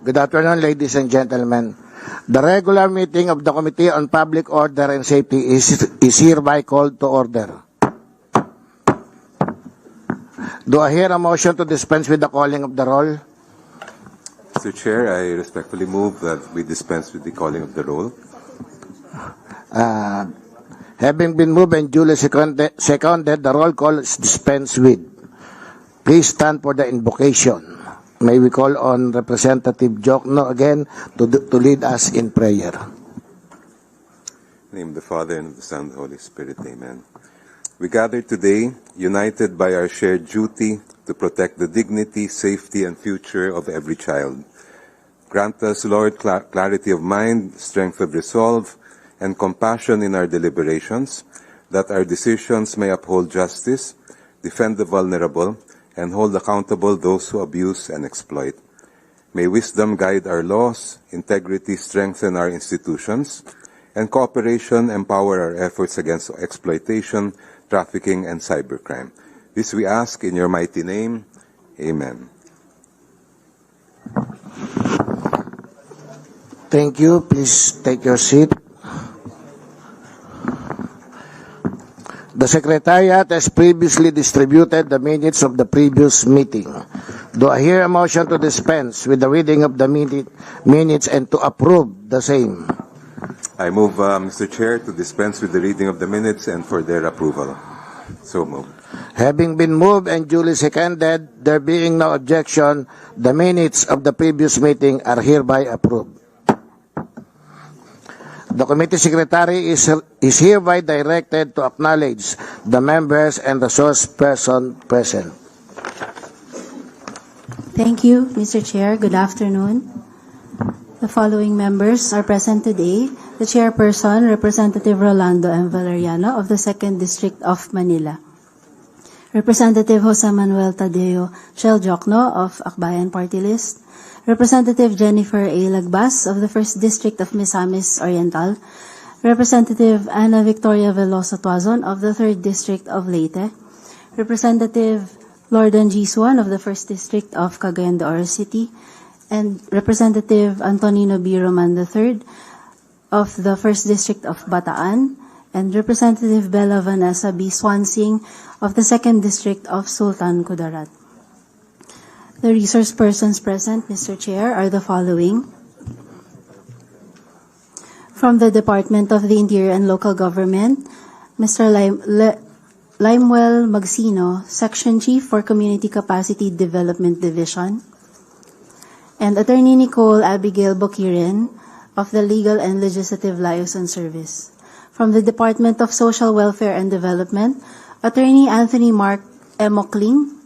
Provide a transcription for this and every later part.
Good afternoon, ladies and gentlemen. The regular meeting of the Committee on Public Order and Safety is hereby called to order. Do I hear a motion to dispense with the calling of the roll? Mr. Chair, I respectfully move that we dispense with the calling of the roll. Having been moved and duly seconded, the roll call is dispensed with. Please stand for the invocation. May we call on Representative Jokno again to lead us in prayer. In the name of the Father, and of the Son, and of the Holy Spirit. Amen. We gather today, united by our shared duty to protect the dignity, safety, and future of every child. Grant us, Lord, clarity of mind, strength of resolve, and compassion in our deliberations, that our decisions may uphold justice, defend the vulnerable, and hold accountable those who abuse and exploit. May wisdom guide our laws, integrity strengthen our institutions, and cooperation empower our efforts against exploitation, trafficking, and cybercrime. This we ask in your mighty name. Amen. Thank you. Please take your seat. The Secretariat has previously distributed the minutes of the previous meeting. Do I hear a motion to dispense with the reading of the minutes and to approve the same? I move, Mr. Chair, to dispense with the reading of the minutes and for their approval. So moved. Having been moved and duly seconded, there being no objection, the minutes of the previous meeting are hereby approved. The Committee Secretary is hereby directed to acknowledge the members and resource person present. Thank you, Mr. Chair. Good afternoon. The following members are present today. The Chairperson, Representative Rolando M. Valeriano of the 2nd District of Manila. Representative Jose Manuel Tadeo Shell Jokno of Akbayan Party List. Representative Jennifer A. Lagbas of the 1st District of Misamis Oriental, Representative Ana Victoria Veloso Tuazon of the 3rd District of Leyte, Representative Lordan G. Swan of the 1st District of Cagayan de Oro City, and Representative Antonino B. Roman III of the 1st District of Bataan, and Representative Bella Vanessa B. Swansing of the 2nd District of Sultan Kudarat. The resource persons present, Mr. Chair, are the following. From the Department of the Interior and Local Government, Mr. Limewell Magsino, Section Chief for Community Capacity Development Division, and Attorney Nicole Abigail Bokirin of the Legal and Legislative Liaison Service. From the Department of Social Welfare and Development, Attorney Anthony Mark Emokling,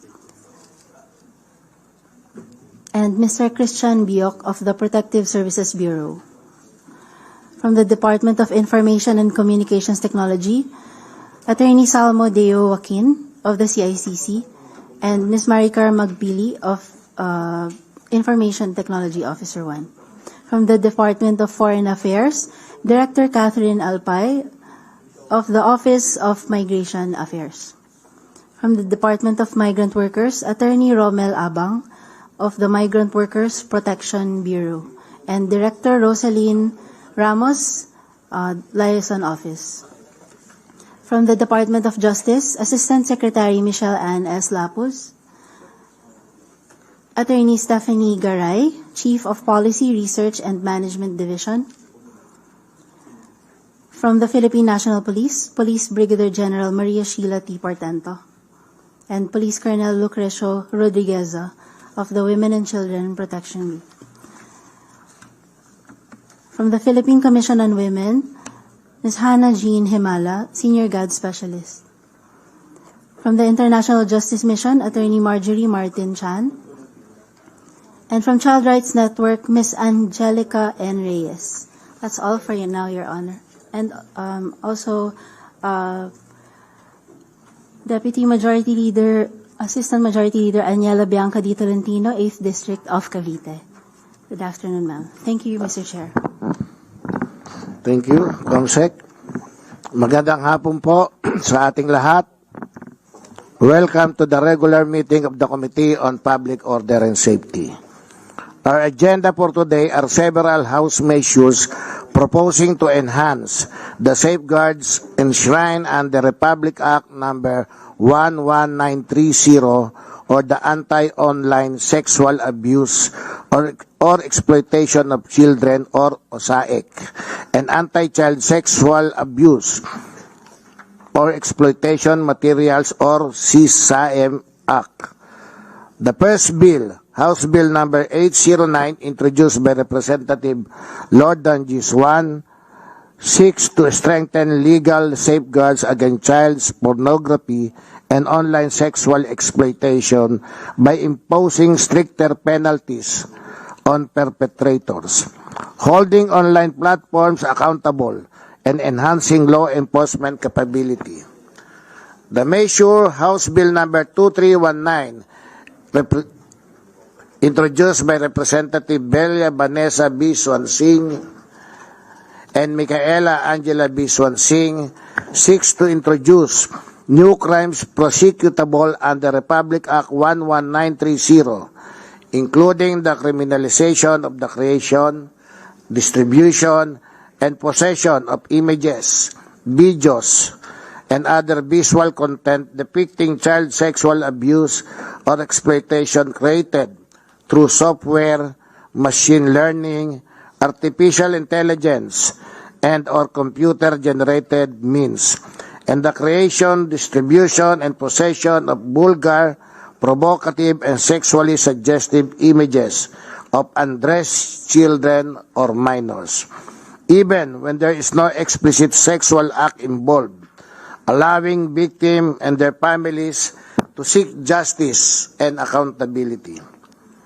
and Mr. Christian Biok of the Protective Services Bureau. From the Department of Information and Communications Technology, Attorney Salmo Deo Joaquin of the CICC, and Ms. Maricar Magpili of Information Technology Officer 1. From the Department of Foreign Affairs, Director Catherine Alpay of the Office of Migration Affairs. From the Department of Migrant Workers, Attorney Romel Abang of the Migrant Workers Protection Bureau, and Director Rosaline Ramos, Liaison Office. From the Department of Justice, Assistant Secretary Michelle Ann S. Lapus, Attorney Stephanie Garay, Chief of Policy, Research, and Management Division. From the Philippine National Police, Police Brigadier General Maria Sheila T. Portento, and Police Colonel Lucrecio Rodrigueza of the Women and Children Protection Group. From the Philippine Commission on Women, Ms. Hannah Jean Himala, Senior GAD Specialist. From the International Justice Mission, Attorney Marjorie Martin Chan. And from Child Rights Network, Ms. Angelica N. Reyes. That's all for you now, Your Honor. And also, Deputy Majority Leader, Assistant Majority Leader Aniela Bianca Di Tolentino, 8th District of Cavite. Good afternoon, ma'am. Thank you, Mr. Chair. Thank you, Comsec. Magandang hapon po sa ating lahat. Welcome to the regular meeting of the Committee on Public Order and Safety. Our agenda for today are several House measures proposing to enhance the safeguards enshrined under Republic Act number 11930 or the Anti-Online Sexual Abuse or Exploitation of Children or OSAEC and Anti-Child Sexual Abuse or Exploitation Materials or CSAM Act. The first bill, House Bill number 809, introduced by Representative Lord Danjis-1, seeks to strengthen legal safeguards against child pornography and online sexual exploitation by imposing stricter penalties on perpetrators, holding online platforms accountable, and enhancing law enforcement capability. The measure, House Bill number 2319, introduced by Representative Belia Vanessa B. Swansing and Micaela Angela B. Swansing, seeks to introduce new crimes prosecutable under Republic Act 11930, including the criminalization of the creation, distribution, and possession of images, videos, and other visual content depicting child sexual abuse or exploitation created through software, machine learning, artificial intelligence, and or computer-generated means, and the creation, distribution, and possession of vulgar, provocative, and sexually suggestive images of undressed children or minors, even when there is no explicit sexual act involved, allowing victims and their families to seek justice and accountability.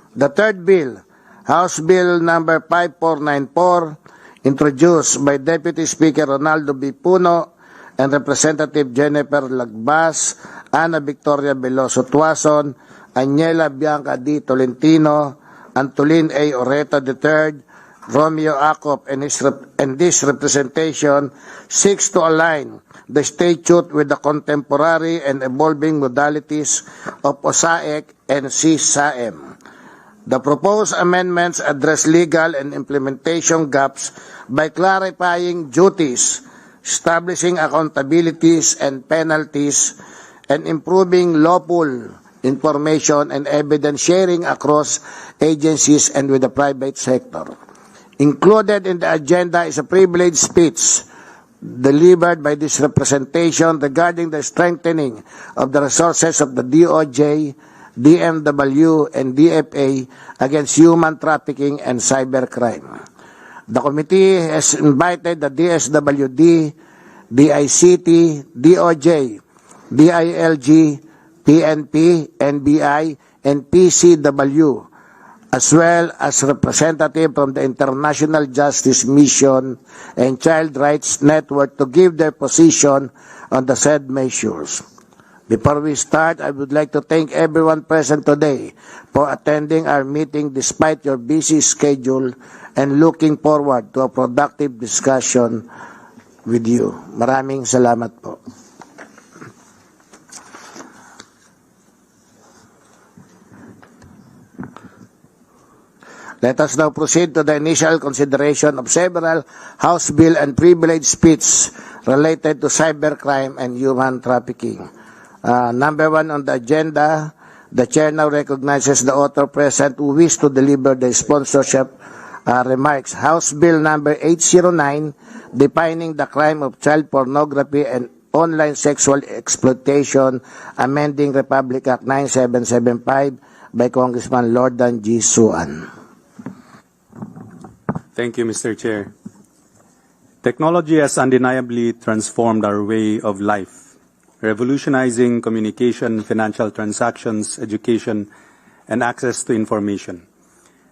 The third bill, House Bill number 5494, introduced by Deputy Speaker Ronaldo B. Puno and Representative Jennifer Lagbas, Ana Victoria Veloso Tuason, Aniela Bianca D. Tolentino, Antolin A. Oreta III, Romeo Acop, and this representation seeks to align the statute with the contemporary and evolving modalities of OSAEC and CSAM. The proposed amendments address legal and implementation gaps by clarifying duties, establishing accountabilities and penalties, and improving lawful information and evidence sharing across agencies and with the private sector. Included in the agenda is a privileged speech delivered by this representation regarding the strengthening of the resources of the DOJ, DMW, and DFA against human trafficking and cybercrime. The committee has invited the DSWD, DICT, DOJ, DILG, PNP, NBI, and PCW, as well as representatives from the International Justice Mission and Child Rights Network to give their position on the said measures. Before we start, I would like to thank everyone present today for attending our meeting despite your busy schedule and looking forward to a productive discussion with you. Maraming salamat po. Let us now proceed to the initial consideration of several House Bill and privilege speech related to cybercrime and human trafficking. Number one on the agenda, the Chair now recognizes the author present who wish to deliver the sponsorship remarks. House Bill number 809, defining the crime of child pornography and online sexual exploitation, amending Republic Act 9775 by Congressman Lordan G. Suan. Thank you, Mr. Chair. Technology has undeniably transformed our way of life, revolutionizing communication, financial transactions, education, and access to information.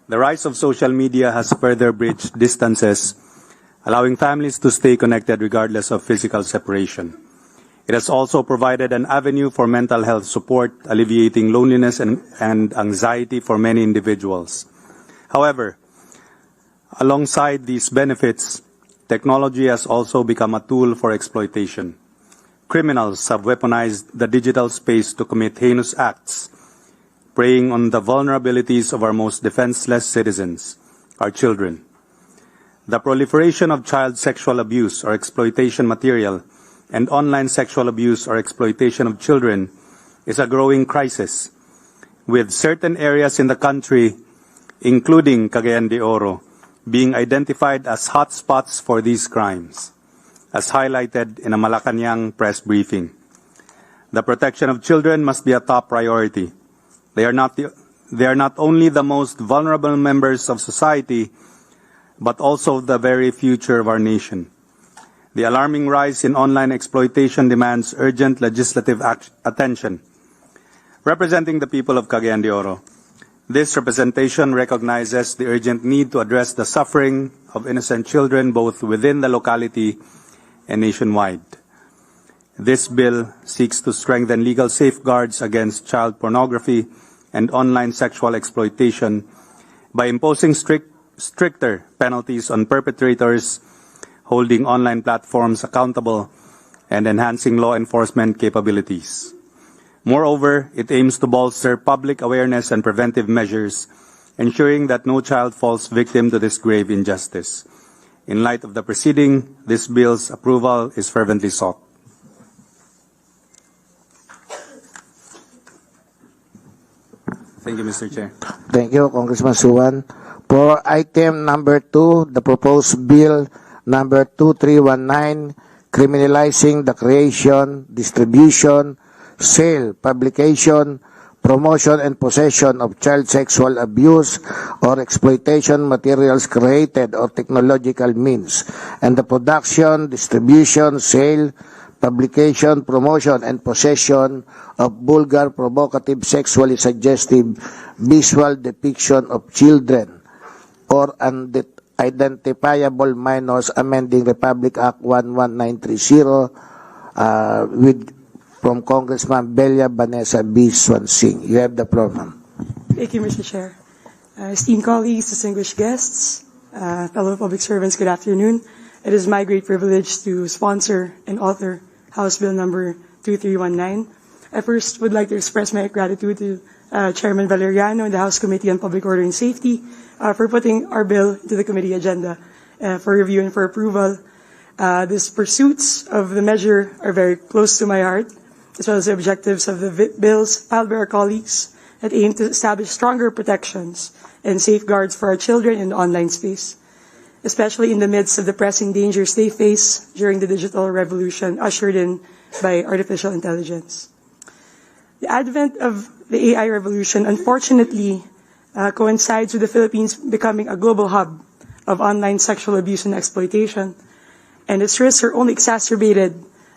The rise of social media has further bridged distances, allowing families to stay connected regardless of physical separation. It has also provided an avenue for mental health support, alleviating loneliness and anxiety for many individuals. However, alongside these benefits, technology has also become a tool for exploitation. Criminals have weaponized the digital space to commit heinous acts, preying on the vulnerabilities of our most defenseless citizens, our children. The proliferation of child sexual abuse or exploitation material and online sexual abuse or exploitation of children is a growing crisis, with certain areas in the country, including Cagayan de Oro, being identified as hotspots for these crimes, as highlighted in a Malacanang press briefing. The protection of children must be a top priority. They are not only the most vulnerable members of society, but also the very future of our nation. The alarming rise in online exploitation demands urgent legislative attention. Representing the people of Cagayan de Oro, this representation recognizes the urgent need to address the suffering of innocent children both within the locality and nationwide. This bill seeks to strengthen legal safeguards against child pornography and online sexual exploitation by imposing stricter penalties on perpetrators, holding online platforms accountable, and enhancing law enforcement capabilities. Moreover, it aims to bolster public awareness and preventive measures, ensuring that no child falls victim to this grave injustice. In light of the preceding, this bill's approval is fervently sought. Thank you, Mr. Chair. Thank you, Congressman Suwan. For item number 2, the proposed bill number 2319, criminalizing the creation, distribution, sale, publication, promotion, and possession of child sexual abuse or exploitation materials created or technological means, and the production, distribution, sale, publication, promotion, and possession of vulgar, provocative, sexually suggestive visual depiction of children or unidentifiable minors, amending Republic Act 11930 from Congressman Belia Vanessa B. Swansing. You have the floor, ma'am. Thank you, Mr. Chair. Esteemed colleagues, distinguished guests, fellow public servants, good afternoon. It is my great privilege to sponsor and author House Bill number 2319. I first would like to express my gratitude to Chairman Valeriano and the House Committee on Public Order and Safety for putting our bill to the committee agenda for review and for approval. These pursuits of the measure are very close to my heart, as well as the objectives of the bills filed by our colleagues that aim to establish stronger protections and safeguards for our children in the online space, especially in the midst of the pressing dangers they face during the digital revolution ushered in by artificial intelligence. The advent of the AI revolution, unfortunately, coincides with the Philippines becoming a global hub of online sexual abuse and exploitation, and its risks are only exacerbated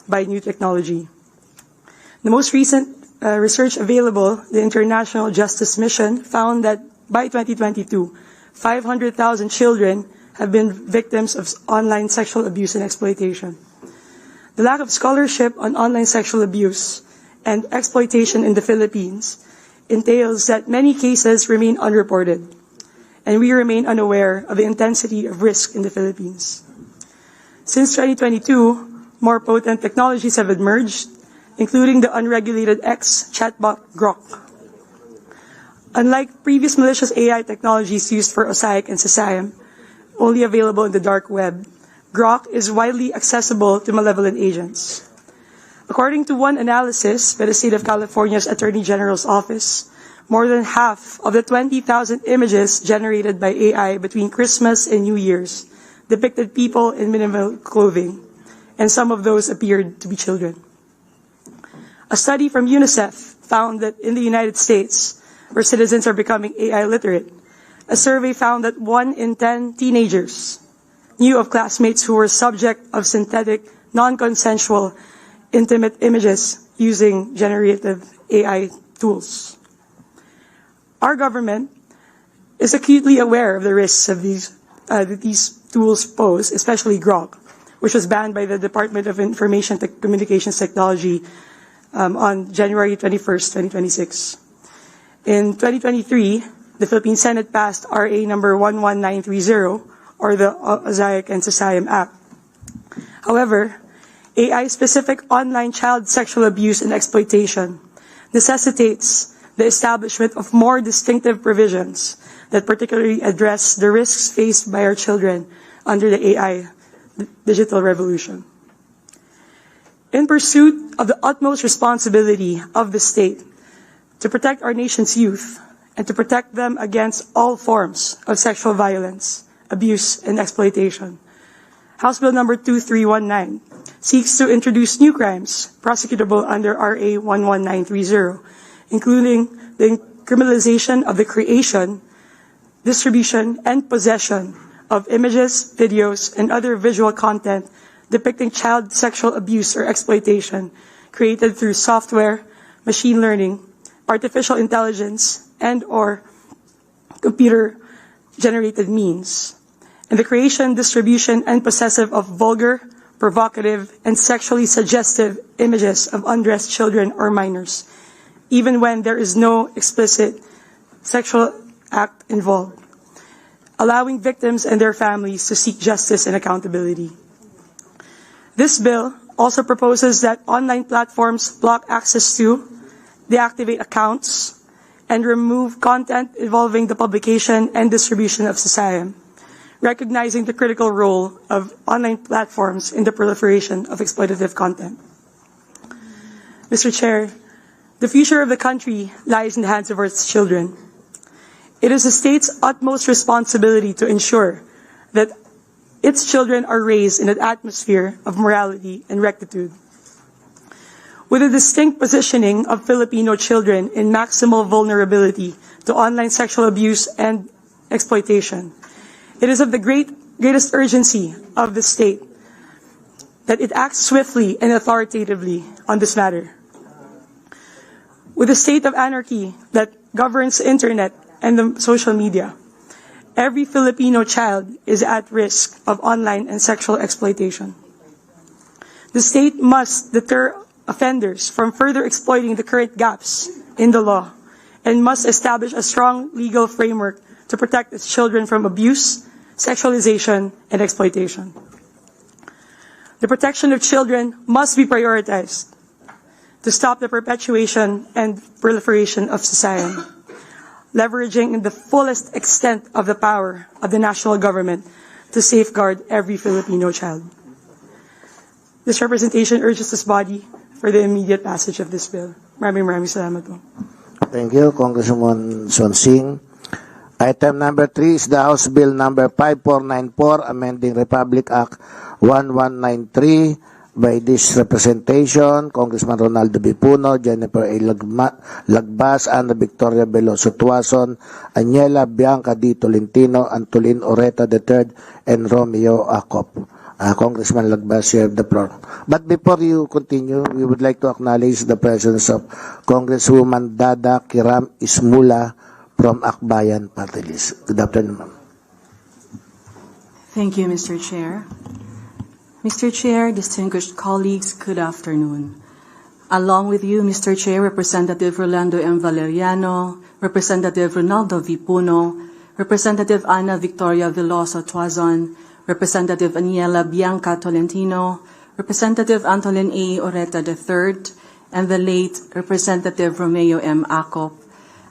by new technology. The most recent research available, the International Justice Mission, found that by 2022, 500,000 children have been victims of online sexual abuse and exploitation. The lack of scholarship on online sexual abuse and exploitation in the Philippines entails that many cases remain unreported, and we remain unaware of the intensity of risk in the Philippines. Since 2022, more potent technologies have emerged, including the unregulated X chatbot Grok. Unlike previous malicious AI technologies used for Osaic and Sasayam, only available in the dark web, Grok is widely accessible to malevolent agents. According to one analysis by the State of California's Attorney General's Office, more than half of the 20,000 images generated by AI between Christmas and New Year's depicted people in minimal clothing, and some of those appeared to be children. A study from UNICEF found that in the United States, where citizens are becoming AI literate, a survey found that 1 in 10 teenagers knew of classmates who were subject of synthetic, non-consensual, intimate images using generative AI tools. Our government is acutely aware of the risks of these tools pose, especially Grok, which was banned by the Department of Information Communications Technology on January 21st, 2026. In 2023, the Philippine Senate passed RA number 11930, or the Osaic and Sasayam Act. However, AI-specific online child sexual abuse and exploitation necessitates the establishment of more distinctive provisions that particularly address the risks faced by our children under the AI digital revolution. In pursuit of the utmost responsibility of the state to protect our nation's youth and to protect them against all forms of sexual violence, abuse, and exploitation, House Bill number 2319 seeks to introduce new crimes prosecutable under RA 11930, including the criminalization of the creation, distribution, and possession of images, videos, and other visual content depicting child sexual abuse or exploitation created through software, machine learning, artificial intelligence, and/or computer-generated means, and the creation, distribution, and possession of vulgar, provocative, and sexually suggestive images of undressed children or minors, even when there is no explicit sexual act involved, allowing victims and their families to seek justice and accountability. This bill also proposes that online platforms block access to, deactivate accounts, and remove content involving the publication and distribution of SISAYM, recognizing the critical role of online platforms in the proliferation of exploitative content. Mr. Chair, the future of the country lies in the hands of its children. It is the state's utmost responsibility to ensure that its children are raised in an atmosphere of morality and rectitude. With a distinct positioning of Filipino children in maximal vulnerability to online sexual abuse and exploitation, it is of the greatest urgency of the state that it acts swiftly and authoritatively on this matter. With the state of anarchy that governs the internet and the social media, every Filipino child is at risk of online and sexual exploitation. The state must deter offenders from further exploiting the current gaps in the law and must establish a strong legal framework to protect its children from abuse, sexualization, and exploitation. The protection of children must be prioritized to stop the perpetuation and proliferation of society, leveraging in the fullest extent of the power of the national government to safeguard every Filipino child. This representation urges this body for the immediate passage of this bill. Maraming salamat po. Thank you, Congresswoman Sonsing. Item number 3 is the House Bill number 5494, amending Republic Act 1193. By this representation, Congressman Ronaldo Bipuno, Jennifer A. Lagbas, Ana Victoria Veloso Tuason, Aniela Bianca D. Tolentino, Antolin Oreta III, and Romeo Acop. Congressman Lagbas, you have the floor. But before you continue, we would like to acknowledge the presence of Congresswoman Dada Kiram Ismula from Akbayan Party List. Good afternoon, ma'am. Thank you, Mr. Chair. Mr. Chair, distinguished colleagues, good afternoon. Along with you, Mr. Chair, Representative Rolando M. Valeriano, Representative Ronaldo Vipuno, Representative Ana Victoria Veloso Tuazon, Representative Aniela Bianca Tolentino, Representative Antolin A. Oreta III, and the late Representative Romeo M. Acop,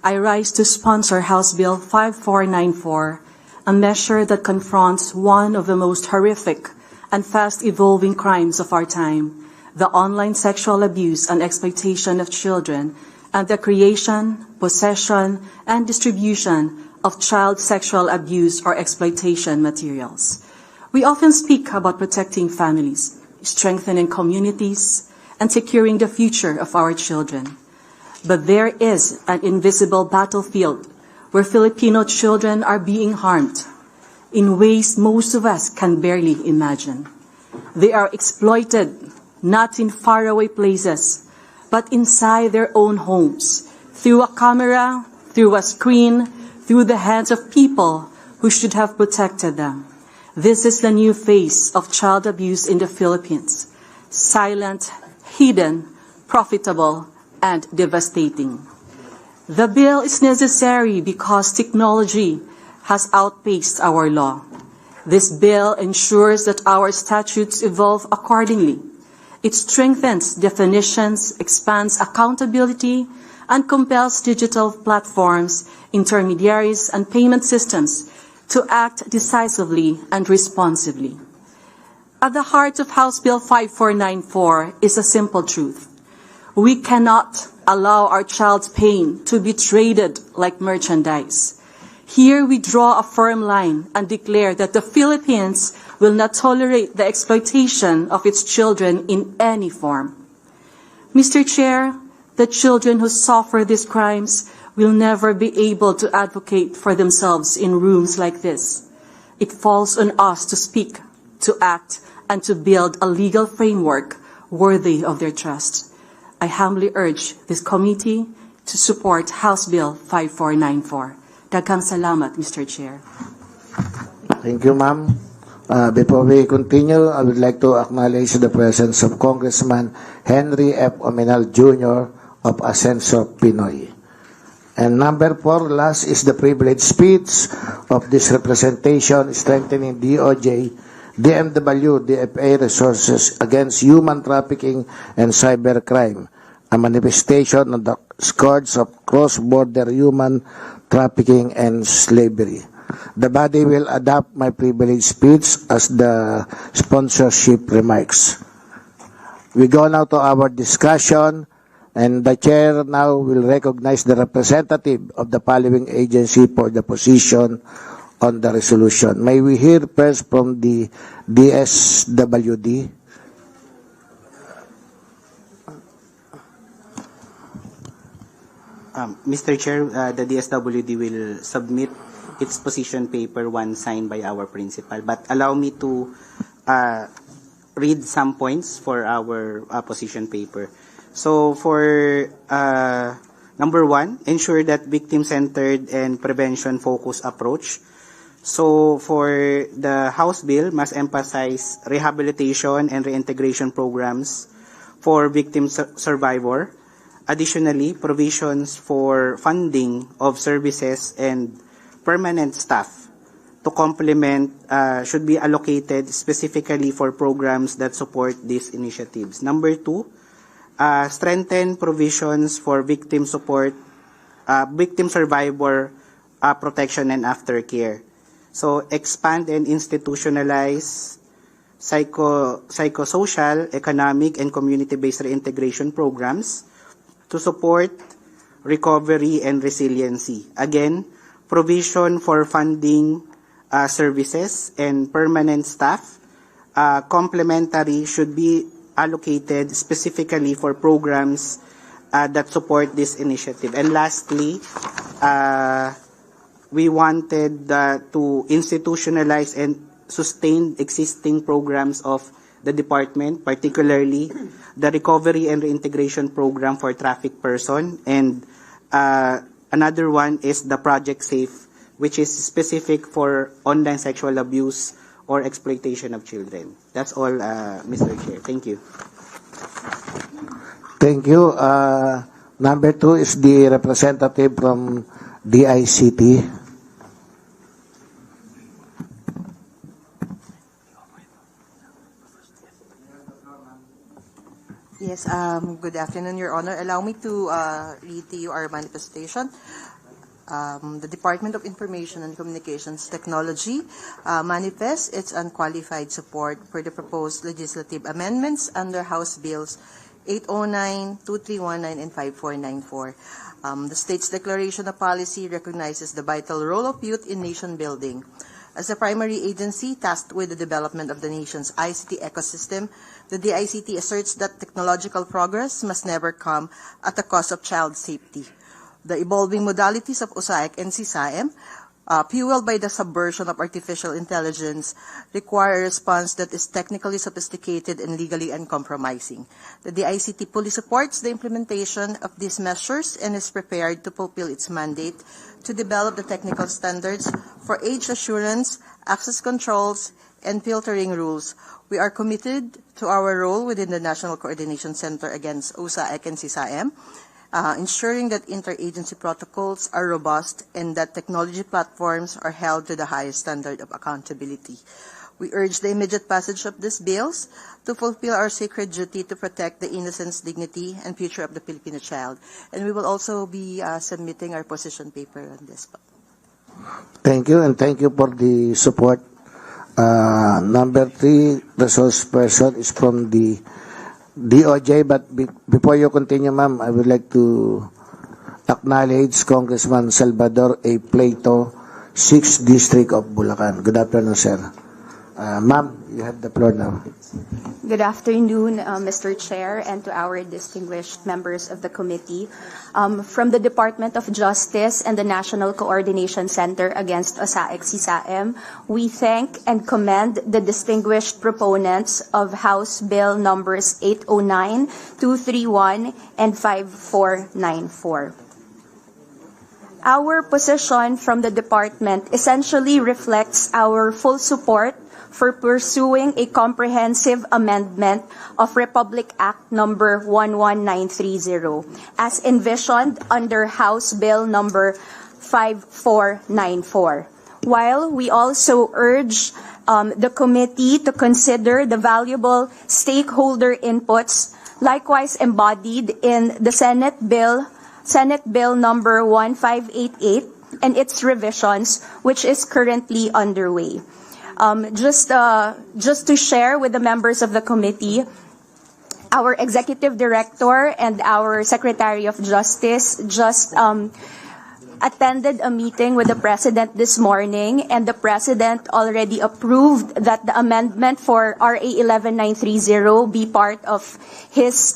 I rise to sponsor House Bill 5494, a measure that confronts one of the most horrific and fast-evolving crimes of our time, the online sexual abuse and exploitation of children, and the creation, possession, and distribution of child sexual abuse or exploitation materials. We often speak about protecting families, strengthening communities, and securing the future of our children. But there is an invisible battlefield where Filipino children are being harmed in ways most of us can barely imagine. They are exploited not in faraway places, but inside their own homes, through a camera, through a screen, through the hands of people who should have protected them. This is the new face of child abuse in the Philippines. Silent, hidden, profitable, and devastating. The bill is necessary because technology has outpaced our law. This bill ensures that our statutes evolve accordingly. It strengthens definitions, expands accountability, and compels digital platforms, intermediaries, and payment systems to act decisively and responsibly. At the heart of House Bill 5494 is a simple truth. We cannot allow our child's pain to be traded like merchandise. Here we draw a firm line and declare that the Philippines will not tolerate the exploitation of its children in any form. Mr. Chair, the children who suffer these crimes will never be able to advocate for themselves in rooms like this. It falls on us to speak, to act, and to build a legal framework worthy of their trust. I humbly urge this committee to support House Bill 5494. Daghang salamat, Mr. Chair. Thank you, ma'am. Before we continue, I would like to acknowledge the presence of Congressman Henry F. Omenal Jr. of Ascenso, Pinoy. And number 4, last is the privileged speech of this representation strengthening DOJ, DMW, DFA resources against human trafficking and cybercrime, a manifestation of the scourge of cross-border human trafficking and slavery. The body will adopt my privileged speech as the sponsorship remarks. We go now to our discussion, and the chair now will recognize the representative of the following agency for the position on the resolution. May we hear first from the DSWD? Mr. Chair, the DSWD will submit its position paper once signed by our principal. But allow me to read some points for our position paper. So for number 1, ensure that victim-centered and prevention-focused approach. So for the House Bill, must emphasize rehabilitation and reintegration programs for victim survivor. Additionally, provisions for funding of services and permanent staff to complement should be allocated specifically for programs that support these initiatives. Number 2, strengthen provisions for victim support, victim survivor protection and aftercare. So expand and institutionalize psychosocial, economic, and community-based reintegration programs to support recovery and resiliency. Again, provision for funding services and permanent staff. Complementary should be allocated specifically for programs that support this initiative. And lastly, we wanted to institutionalize and sustain existing programs of the department, particularly the Recovery and Reintegration Program for Trafficked Person, and another one is the Project Safe, which is specific for online sexual abuse or exploitation of children. That's all, Mr. Chair. Thank you. Thank you. Number 2 is the representative from DICT. Yes, good afternoon, Your Honor. Allow me to read to you our manifestation. The Department of Information and Communications Technology manifests its unqualified support for the proposed legislative amendments under House Bills 809, 2319, and 5494. The state's declaration of policy recognizes the vital role of youth in nation building. As a primary agency tasked with the development of the nation's ICT ecosystem, the DICT asserts that technological progress must never come at the cost of child safety. The evolving modalities of USAIC and CSAM, fueled by the subversion of artificial intelligence, require a response that is technically sophisticated and legally uncompromising. The DICT fully supports the implementation of these measures and is prepared to fulfill its mandate to develop the technical standards for age assurance, access controls, and filtering rules. We are committed to our role within the National Coordination Center against USAIC and CSAM, ensuring that interagency protocols are robust and that technology platforms are held to the highest standard of accountability. We urge the immediate passage of these bills to fulfill our sacred duty to protect the innocence, dignity, and future of the Filipino child. And we will also be submitting our position paper on this. Thank you, and thank you for the support. Number 3, resource person is from the DOJ, but before you continue, ma'am, I would like to acknowledge Congressman Salvador A. Plato, 6th District of Bulacan. Good afternoon, sir. Ma'am, you have the floor now. Good afternoon, Mr. Chair, and to our distinguished members of the committee. From the Department of Justice and the National Coordination Center Against OSAIC-CSAM, we thank and commend the distinguished proponents of House Bill numbers 809, 231, and 5494. Our position from the department essentially reflects our full support for pursuing a comprehensive amendment of Republic Act number 11930 as envisioned under House Bill number 5494. While we also urge the committee to consider the valuable stakeholder inputs likewise embodied in the Senate Bill number 1588 and its revisions, which is currently underway. Just to share with the members of the committee, our executive director and our Secretary of Justice just attended a meeting with the President this morning, and the President already approved that the amendment for RA 11930 be part of his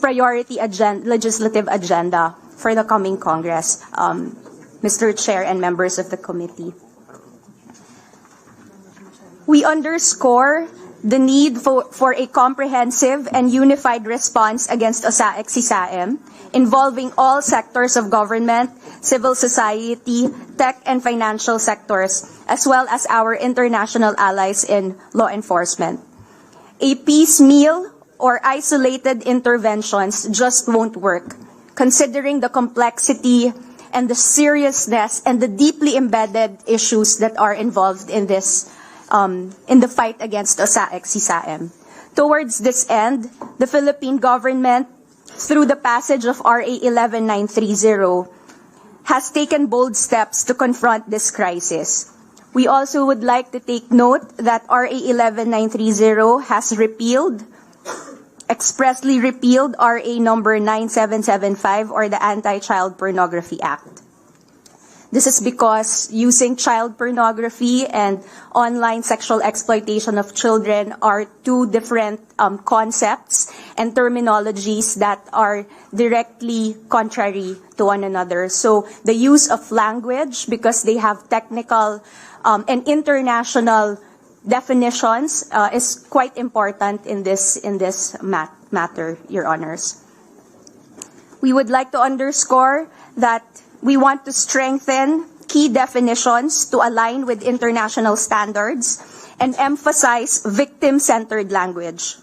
priority legislative agenda for the coming Congress, Mr. Chair and members of the committee. We underscore the need for a comprehensive and unified response against OSAIC-CSAM, involving all sectors of government, civil society, tech and financial sectors, as well as our international allies in law enforcement. A piecemeal or isolated interventions just won't work, considering the complexity and the seriousness and the deeply embedded issues that are involved in this in the fight against OSAIC-CSAM. Towards this end, the Philippine government, through the passage of RA 11930, has taken bold steps to confront this crisis. We also would like to take note that RA 11930 has expressly repealed RA number 9775, or the Anti-Child Pornography Act. This is because using child pornography and online sexual exploitation of children are two different concepts and terminologies that are directly contrary to one another. So the use of language, because they have technical and international definitions, is quite important in this matter, Your Honors. We would like to underscore that we want to strengthen key definitions to align with international standards and emphasize victim-centered language.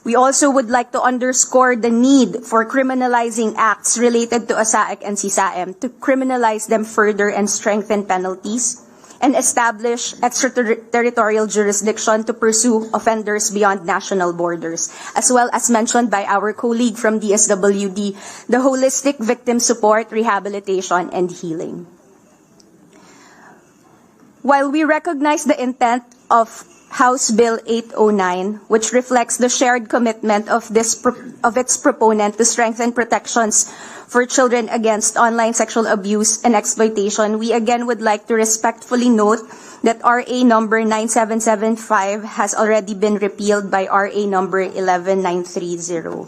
We also would like to underscore the need for criminalizing acts related to OSAIC and CSAM, to criminalize them further and strengthen penalties, and establish extraterritorial jurisdiction to pursue offenders beyond national borders, as well as mentioned by our colleague from DSWD, the holistic victim support, rehabilitation, and healing. While we recognize the intent of House Bill 809, which reflects the shared commitment of its proponent to strengthen protections for children against online sexual abuse and exploitation, we again would like to respectfully note that RA number 9775 has already been repealed by RA number 11930.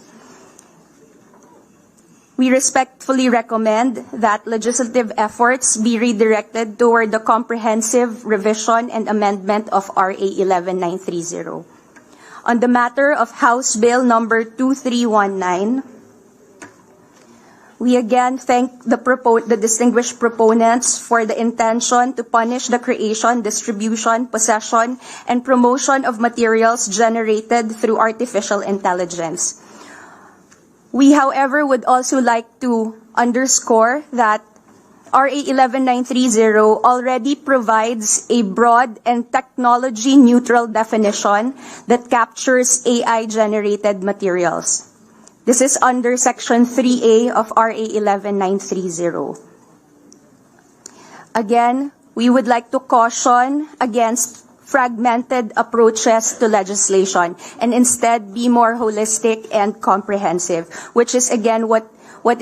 We respectfully recommend that legislative efforts be redirected toward the comprehensive revision and amendment of RA 11930. On the matter of House Bill number 2319, we again thank the distinguished proponents for the intention to punish the creation, distribution, possession, and promotion of materials generated through artificial intelligence. We, however, would also like to underscore that RA 11930 already provides a broad and technology-neutral definition that captures AI-generated materials. This is under Section 3A of RA 11930. Again, we would like to caution against fragmented approaches to legislation and instead be more holistic and comprehensive, which is again what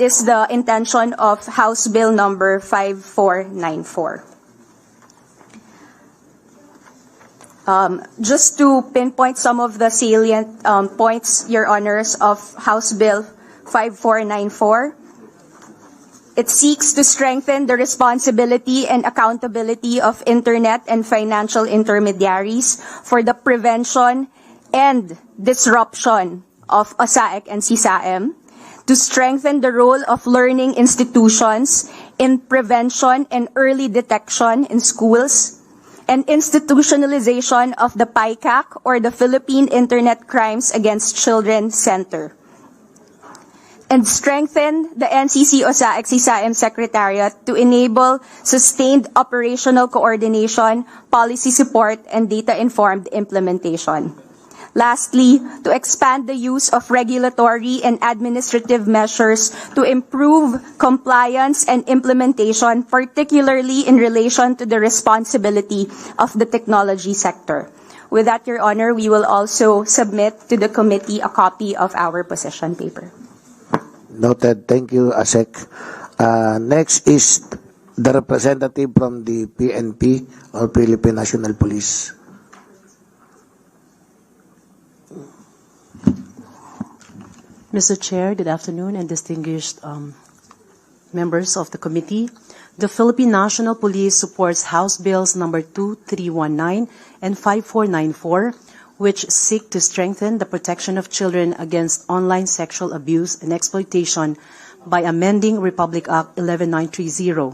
is the intention of House Bill number 5494. Just to pinpoint some of the salient points, Your Honors, of House Bill 5494, it seeks to strengthen the responsibility and accountability of Internet and financial intermediaries for the prevention and disruption of OSAIC and CSAM, to strengthen the role of learning institutions in prevention and early detection in schools, and institutionalization of the PICAC, or the Philippine Internet Crimes Against Children Center, and strengthen the NCC OSAIC CSAM Secretariat to enable sustained operational coordination, policy support, and data-informed implementation. Lastly, to expand the use of regulatory and administrative measures to improve compliance and implementation, particularly in relation to the responsibility of the technology sector. With that, Your Honor, we will also submit to the committee a copy of our position paper. Noted. Thank you, ASEC. Next is the representative from the PNP, or Philippine National Police. Mr. Chair, good afternoon, and distinguished members of the committee. The Philippine National Police supports House Bills number 2319 and 5494, which seek to strengthen the protection of children against online sexual abuse and exploitation by amending Republic Act 11930.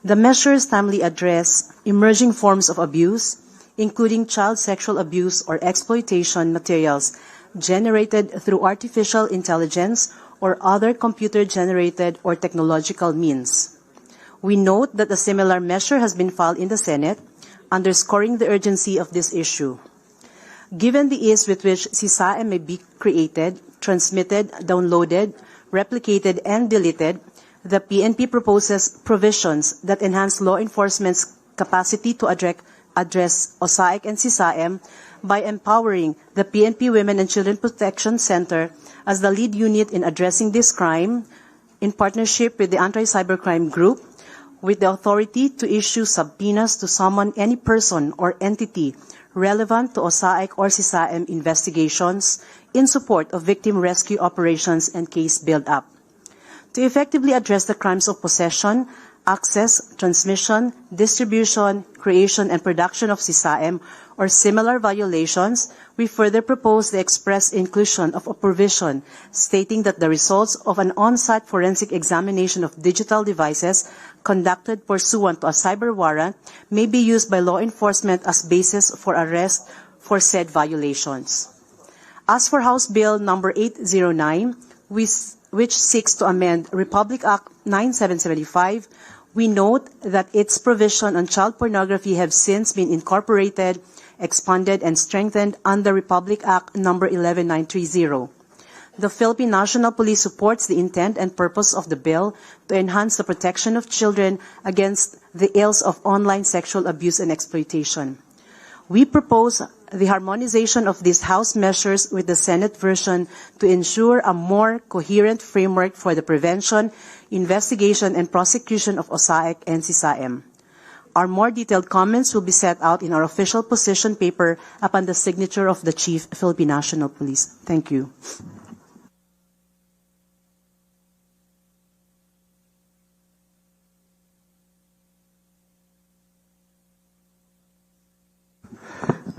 The measures timely address emerging forms of abuse, including child sexual abuse or exploitation materials generated through artificial intelligence or other computer-generated or technological means. We note that a similar measure has been filed in the Senate, underscoring the urgency of this issue. Given the ease with which CSAM may be created, transmitted, downloaded, replicated, and deleted, the PNP proposes provisions that enhance law enforcement's capacity to address OSAIC and CSAM by empowering the PNP Women and Children Protection Center as the lead unit in addressing this crime, in partnership with the Anti-Cybercrime Group, with the authority to issue subpoenas to summon any person or entity relevant to OSAIC or CSAM investigations in support of victim rescue operations and case build-up. To effectively address the crimes of possession, access, transmission, distribution, creation, and production of CSAM or similar violations, we further propose the express inclusion of a provision stating that the results of an on-site forensic examination of digital devices conducted pursuant to a cyber warrant may be used by law enforcement as basis for arrest for said violations. As for House Bill number 809, which seeks to amend Republic Act 9775, we note that its provision on child pornography have since been incorporated, expanded, and strengthened under Republic Act number 11930. The Philippine National Police supports the intent and purpose of the bill to enhance the protection of children against the ills of online sexual abuse and exploitation. We propose the harmonization of these House measures with the Senate version to ensure a more coherent framework for the prevention, investigation, and prosecution of OSAIC and CSAM. Our more detailed comments will be set out in our official position paper upon the signature of the Chief Philippine National Police. Thank you.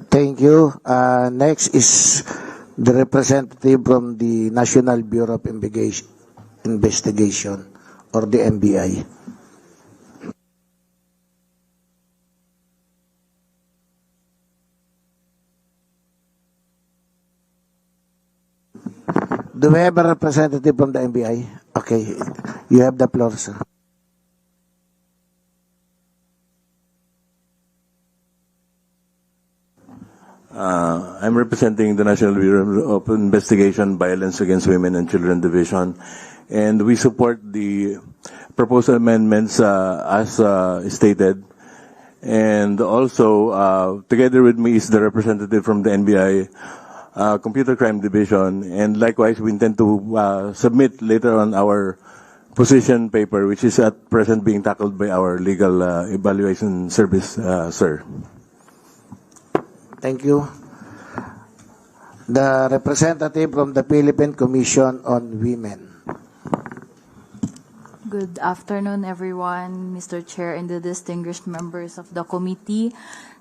Thank you. Next is the representative from the National Bureau of Investigation, or the NBI. Do we have a representative from the NBI? Okay, you have the floor, sir. I'm representing the National Bureau of Investigation, Violence Against Women and Children Division, and we support the proposed amendments as stated. And also, together with me is the representative from the NBI Computer Crime Division, and likewise we intend to submit later on our position paper, which is at present being tackled by our legal evaluation service, sir. Thank you. The representative from the Philippine Commission on Women. Good afternoon, everyone, Mr. Chair, and the distinguished members of the committee.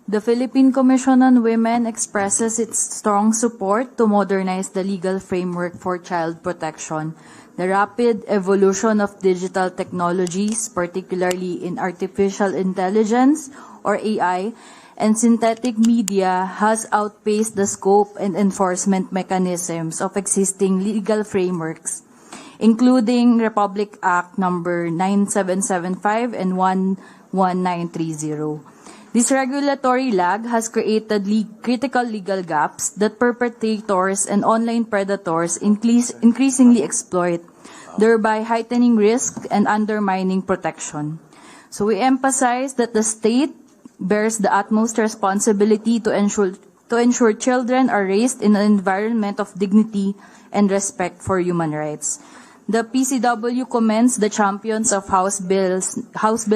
The Philippine Commission on Women expresses its strong support to modernize the legal framework for child protection. The rapid evolution of digital technologies, particularly in artificial intelligence, or AI, and synthetic media has outpaced the scope and enforcement mechanisms of existing legal frameworks, including Republic Act number 9775 and 11930. This regulatory lag has created critical legal gaps that perpetrators and online predators increasingly exploit, thereby heightening risk and undermining protection. So we emphasize that the state bears the utmost responsibility to ensure children are raised in an environment of dignity and respect for human rights. The PCW commends the champions of House Bill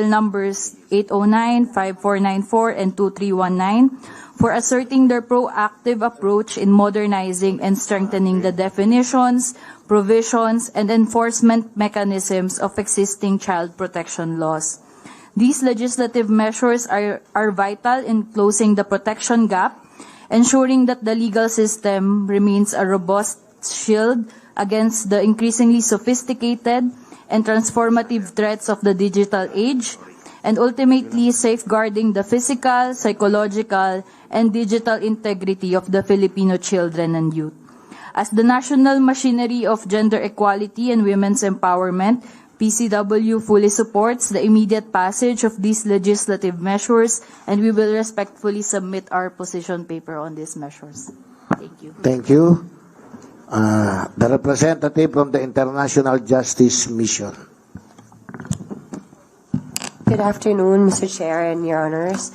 numbers 809, 5494, and 2319 for asserting their proactive approach in modernizing and strengthening the definitions, provisions, and enforcement mechanisms of existing child protection laws. These legislative measures are vital in closing the protection gap, ensuring that the legal system remains a robust shield against the increasingly sophisticated and transformative threats of the digital age, and ultimately safeguarding the physical, psychological, and digital integrity of the Filipino children and youth. As the national machinery of gender equality and women's empowerment, PCW fully supports the immediate passage of these legislative measures, and we will respectfully submit our position paper on these measures. Thank you. Thank you. The representative from the International Justice Mission. Good afternoon, Mr. Chair and Your Honors.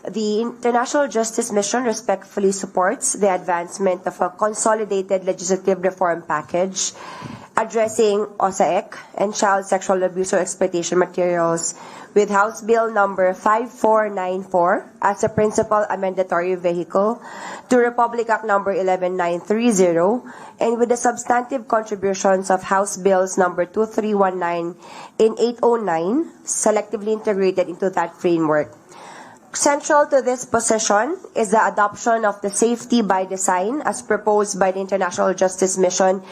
The International Justice Mission respectfully supports the advancement of a consolidated legislative reform package addressing OSAEC and child sexual abuse or exploitation materials with House Bill number 5494 as a principal amendatory vehicle to Republic Act number 11930 and with the substantive contributions of House Bills number 2319 and 809 selectively integrated into that framework. Central to this position is the adoption of the safety by design as proposed by the International Justice Mission,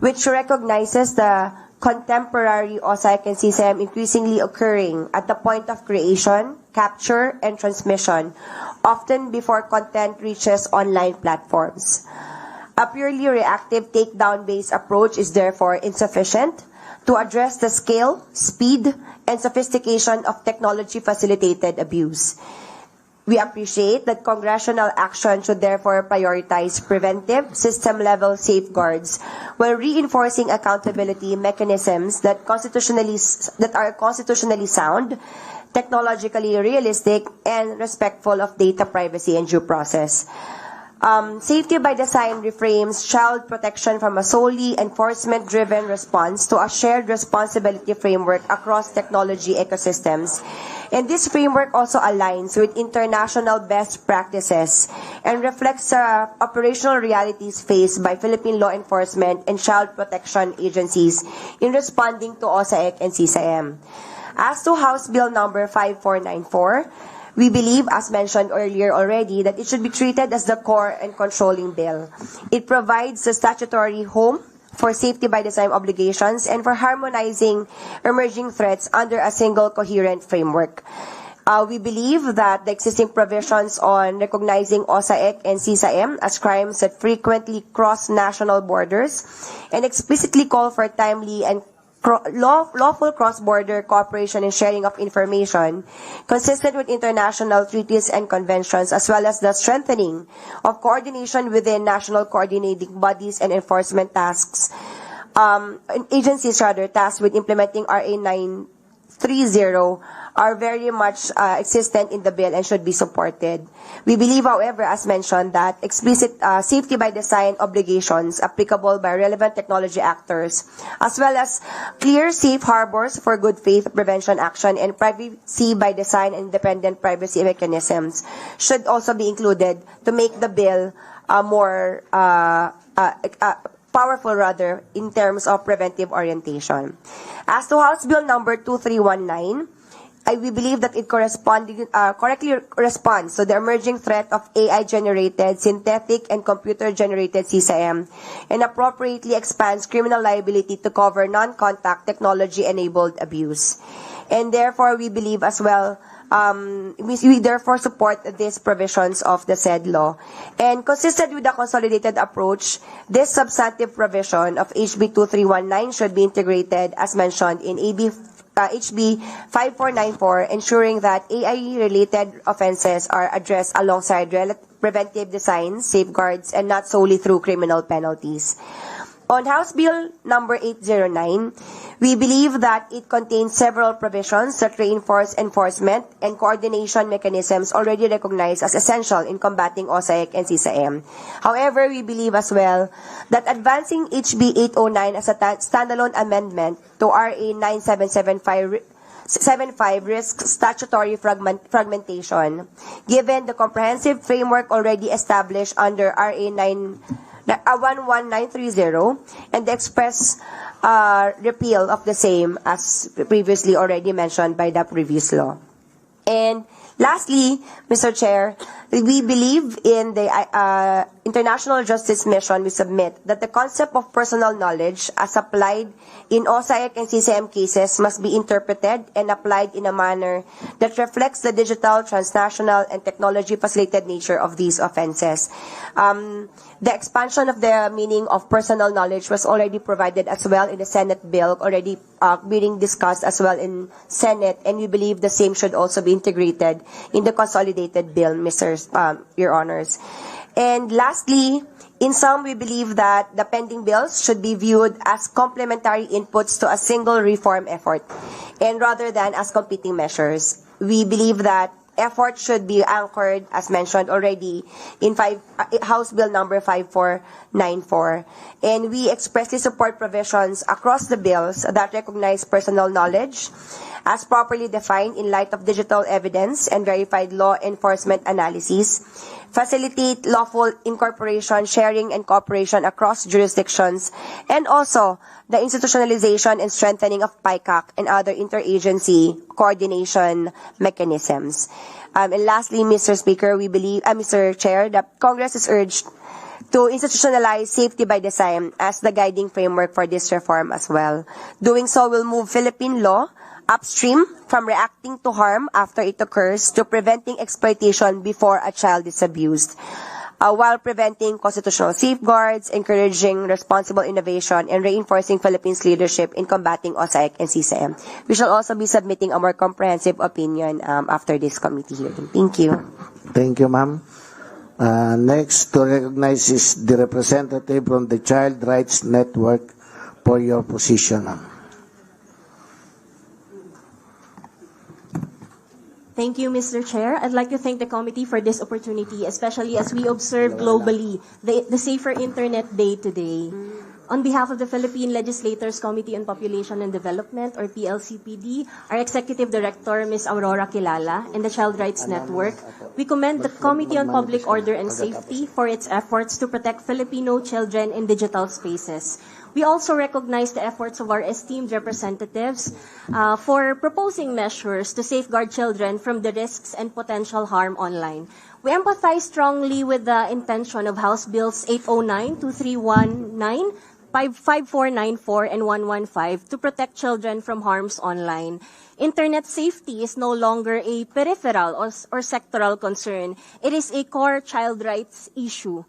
which recognizes the contemporary OSAIC and CSM increasingly occurring at the point of creation, capture, and transmission, often before content reaches online platforms. A purely reactive takedown-based approach is therefore insufficient to address the scale, speed, and sophistication of technology-facilitated abuse. We appreciate that congressional action should therefore prioritize preventive, system-level safeguards while reinforcing accountability mechanisms that are constitutionally sound, technologically realistic, and respectful of data privacy and due process. Safety by design reframes child protection from a solely enforcement-driven response to a shared responsibility framework across technology ecosystems. And this framework also aligns with international best practices and reflects operational realities faced by Philippine law enforcement and child protection agencies in responding to OSAEC and CSIM. As to House Bill number 5494, we believe, as mentioned earlier already, that it should be treated as the core and controlling bill. It provides a statutory home for safety by design obligations and for harmonizing emerging threats under a single coherent framework. We believe that the existing provisions on recognizing OSAEC and CSIM as crimes that frequently cross national borders and explicitly call for timely and lawful cross-border cooperation and sharing of information consistent with international treaties and conventions, as well as the strengthening of coordination within national coordinating bodies and enforcement agencies tasked with implementing RA 930 are very much existent in the bill and should be supported. We believe, however, as mentioned, that explicit safety by design obligations applicable by relevant technology actors, as well as clear safe harbors for good faith prevention action and privacy by design and independent privacy mechanisms should also be included to make the bill more powerful in terms of preventive orientation. As to House Bill number 2319, we believe that it correctly responds to the emerging threat of AI-generated, synthetic, and computer-generated CSAM, and appropriately expands criminal liability to cover non-contact technology-enabled abuse. And therefore, we believe as well, we therefore support these provisions of the said law. And consistent with the consolidated approach, this substantive provision of HB 2319 should be integrated, as mentioned, in HB 5494, ensuring that AI-related offenses are addressed alongside preventive design, safeguards, and not solely through criminal penalties. On House Bill number 809, we believe that it contains several provisions that reinforce enforcement and coordination mechanisms already recognized as essential in combating OSAIC and CSAM. However, we believe as well that advancing HB 809 as a standalone amendment to RA 9775 risks statutory fragmentation, given the comprehensive framework already established under RA 11930 and the express repeal of the same as previously already mentioned by the previous law. And lastly, Mr. Chair, we believe in the International Justice Mission. We submit that the concept of personal knowledge as applied in OSAIC and CSAM cases must be interpreted and applied in a manner that reflects the digital, transnational, and technology-facilitated nature of these offenses. The expansion of the meaning of personal knowledge was already provided as well in the Senate bill, already being discussed as well in Senate, and we believe the same should also be integrated in the consolidated bill, Your Honors. And lastly, in sum, we believe that the pending bills should be viewed as complementary inputs to a single reform effort, and rather than as competing measures. We believe that effort should be anchored, as mentioned already, in House Bill number 5494. And we expressly support provisions across the bills that recognize personal knowledge as properly defined in light of digital evidence and verified law enforcement analyses, facilitate lawful incorporation, sharing, and cooperation across jurisdictions, and also the institutionalization and strengthening of PICAC and other interagency coordination mechanisms. And lastly, Mr. Speaker, we believe, Mr. Chair, that Congress is urged to institutionalize safety by design as the guiding framework for this reform as well. Doing so will move Philippine law upstream from reacting to harm after it occurs to preventing exploitation before a child is abused, while preventing constitutional safeguards, encouraging responsible innovation, and reinforcing Philippines' leadership in combating OSAIC and CSAM. We shall also be submitting a more comprehensive opinion after this committee hearing. Thank you. Thank you, ma'am. Next to recognize is the representative from the Child Rights Network for your position, ma'am. Thank you, Mr. Chair. I'd like to thank the committee for this opportunity, especially as we observe globally the Safer Internet Day today. On behalf of the Philippine Legislators Committee on Population and Development, or PLCPD, our Executive Director, Ms. Aurora Kilala, and the Child Rights Network, we commend the Committee on Public Order and Safety for its efforts to protect Filipino children in digital spaces. We also recognize the efforts of our esteemed representatives for proposing measures to safeguard children from the risks and potential harm online. We empathize strongly with the intention of House Bills 809, 2319, 5494, and 115 to protect children from harms online. Internet safety is no longer a peripheral or sectoral concern. It is a core child rights issue.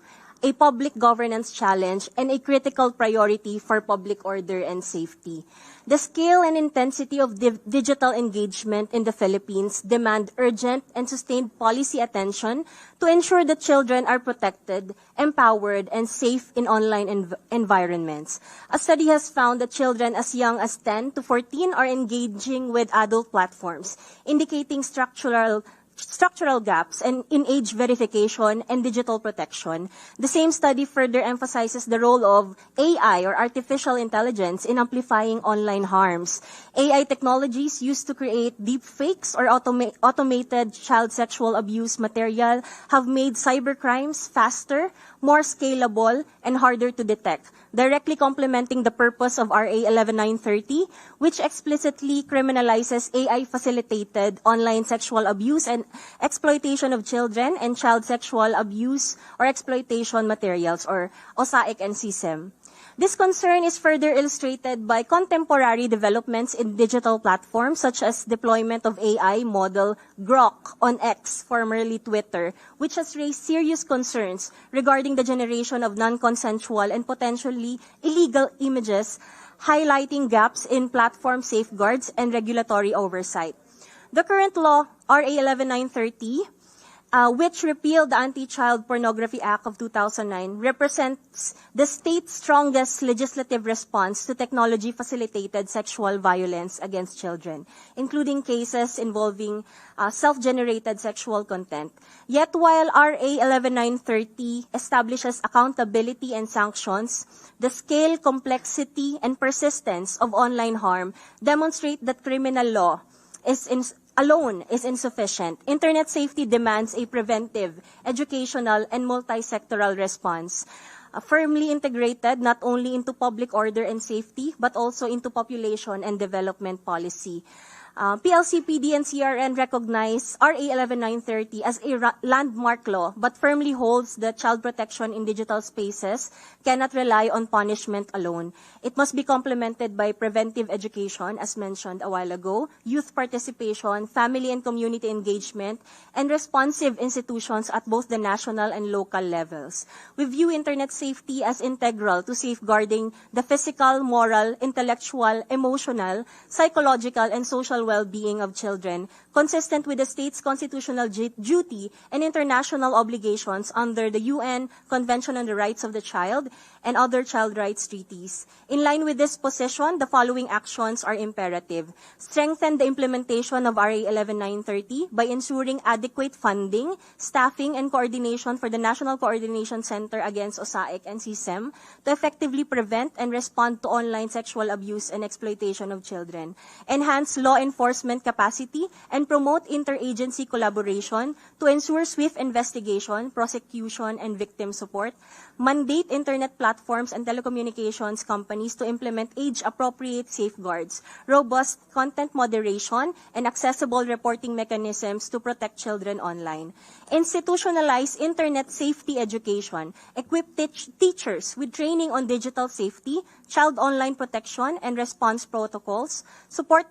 a public governance challenge, and a critical priority for public order and safety. The scale and intensity of digital engagement in the Philippines demand urgent and sustained policy attention to ensure that children are protected, empowered, and safe in online environments. A study has found that children as young as 10 to 14 are engaging with adult platforms, indicating structural gaps in age verification and digital protection. The same study further emphasizes the role of AI, or artificial intelligence, in amplifying online harms. AI technologies used to create deepfakes or automated child sexual abuse material have made cybercrimes faster, more scalable, and harder to detect, directly complementing the purpose of RA 11930, which explicitly criminalizes AI-facilitated online sexual abuse and exploitation of children and child sexual abuse or exploitation materials, or OSAIC and CSEM. This concern is further illustrated by contemporary developments in digital platforms, such as deployment of AI model Grok on X, formerly Twitter, which has raised serious concerns regarding the generation of non-consensual and potentially illegal images, highlighting gaps in platform safeguards and regulatory oversight. The current law, RA 11930, which repealed the Anti-Child Pornography Act of 2009, represents the state's strongest legislative response to technology-facilitated sexual violence against children, including cases involving self-generated sexual content. Yet while RA 11930 establishes accountability and sanctions, the scale, complexity, and persistence of online harm demonstrate that criminal law alone is insufficient. Internet safety demands a preventive, educational, and multi-sectoral response, firmly integrated not only into public order and safety, but also into population and development policy. PLCPD and CRN recognize RA 11930 as a landmark law, but firmly holds that child protection in digital spaces cannot rely on punishment alone. It must be complemented by preventive education, as mentioned a while ago, youth participation, family and community engagement, and responsive institutions at both the national and local levels. We view internet safety as integral to safeguarding the physical, moral, intellectual, emotional, psychological, and social well-being of children, consistent with the state's constitutional duty and international obligations under the UN Convention on the Rights of the Child and other child rights treaties. In line with this position, the following actions are imperative. Strengthen the implementation of RA 11930 by ensuring adequate funding, staffing, and coordination for the National Coordination Center against OSAIC and CSEM to effectively prevent and respond to online sexual abuse and exploitation of children. Enhance law enforcement capacity and promote interagency collaboration to ensure swift investigation, prosecution, and victim support. Mandate internet platforms and telecommunications companies to implement age-appropriate safeguards, robust content moderation, and accessible reporting mechanisms to protect children online. Institutionalize internet safety education. Equip teachers with training on digital safety, child online protection, and response protocols. Support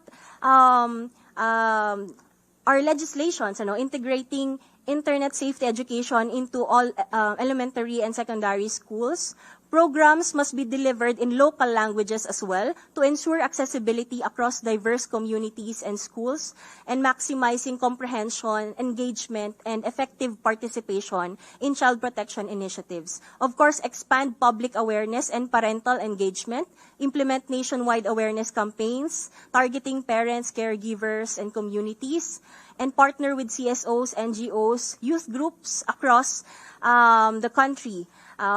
our legislations, integrating internet safety education into all elementary and secondary schools. Programs must be delivered in local languages as well to ensure accessibility across diverse communities and schools, and maximizing comprehension, engagement, and effective participation in child protection initiatives. Of course, expand public awareness and parental engagement, implement nationwide awareness campaigns targeting parents, caregivers, and communities, and partner with CSOs, NGOs, youth groups across the country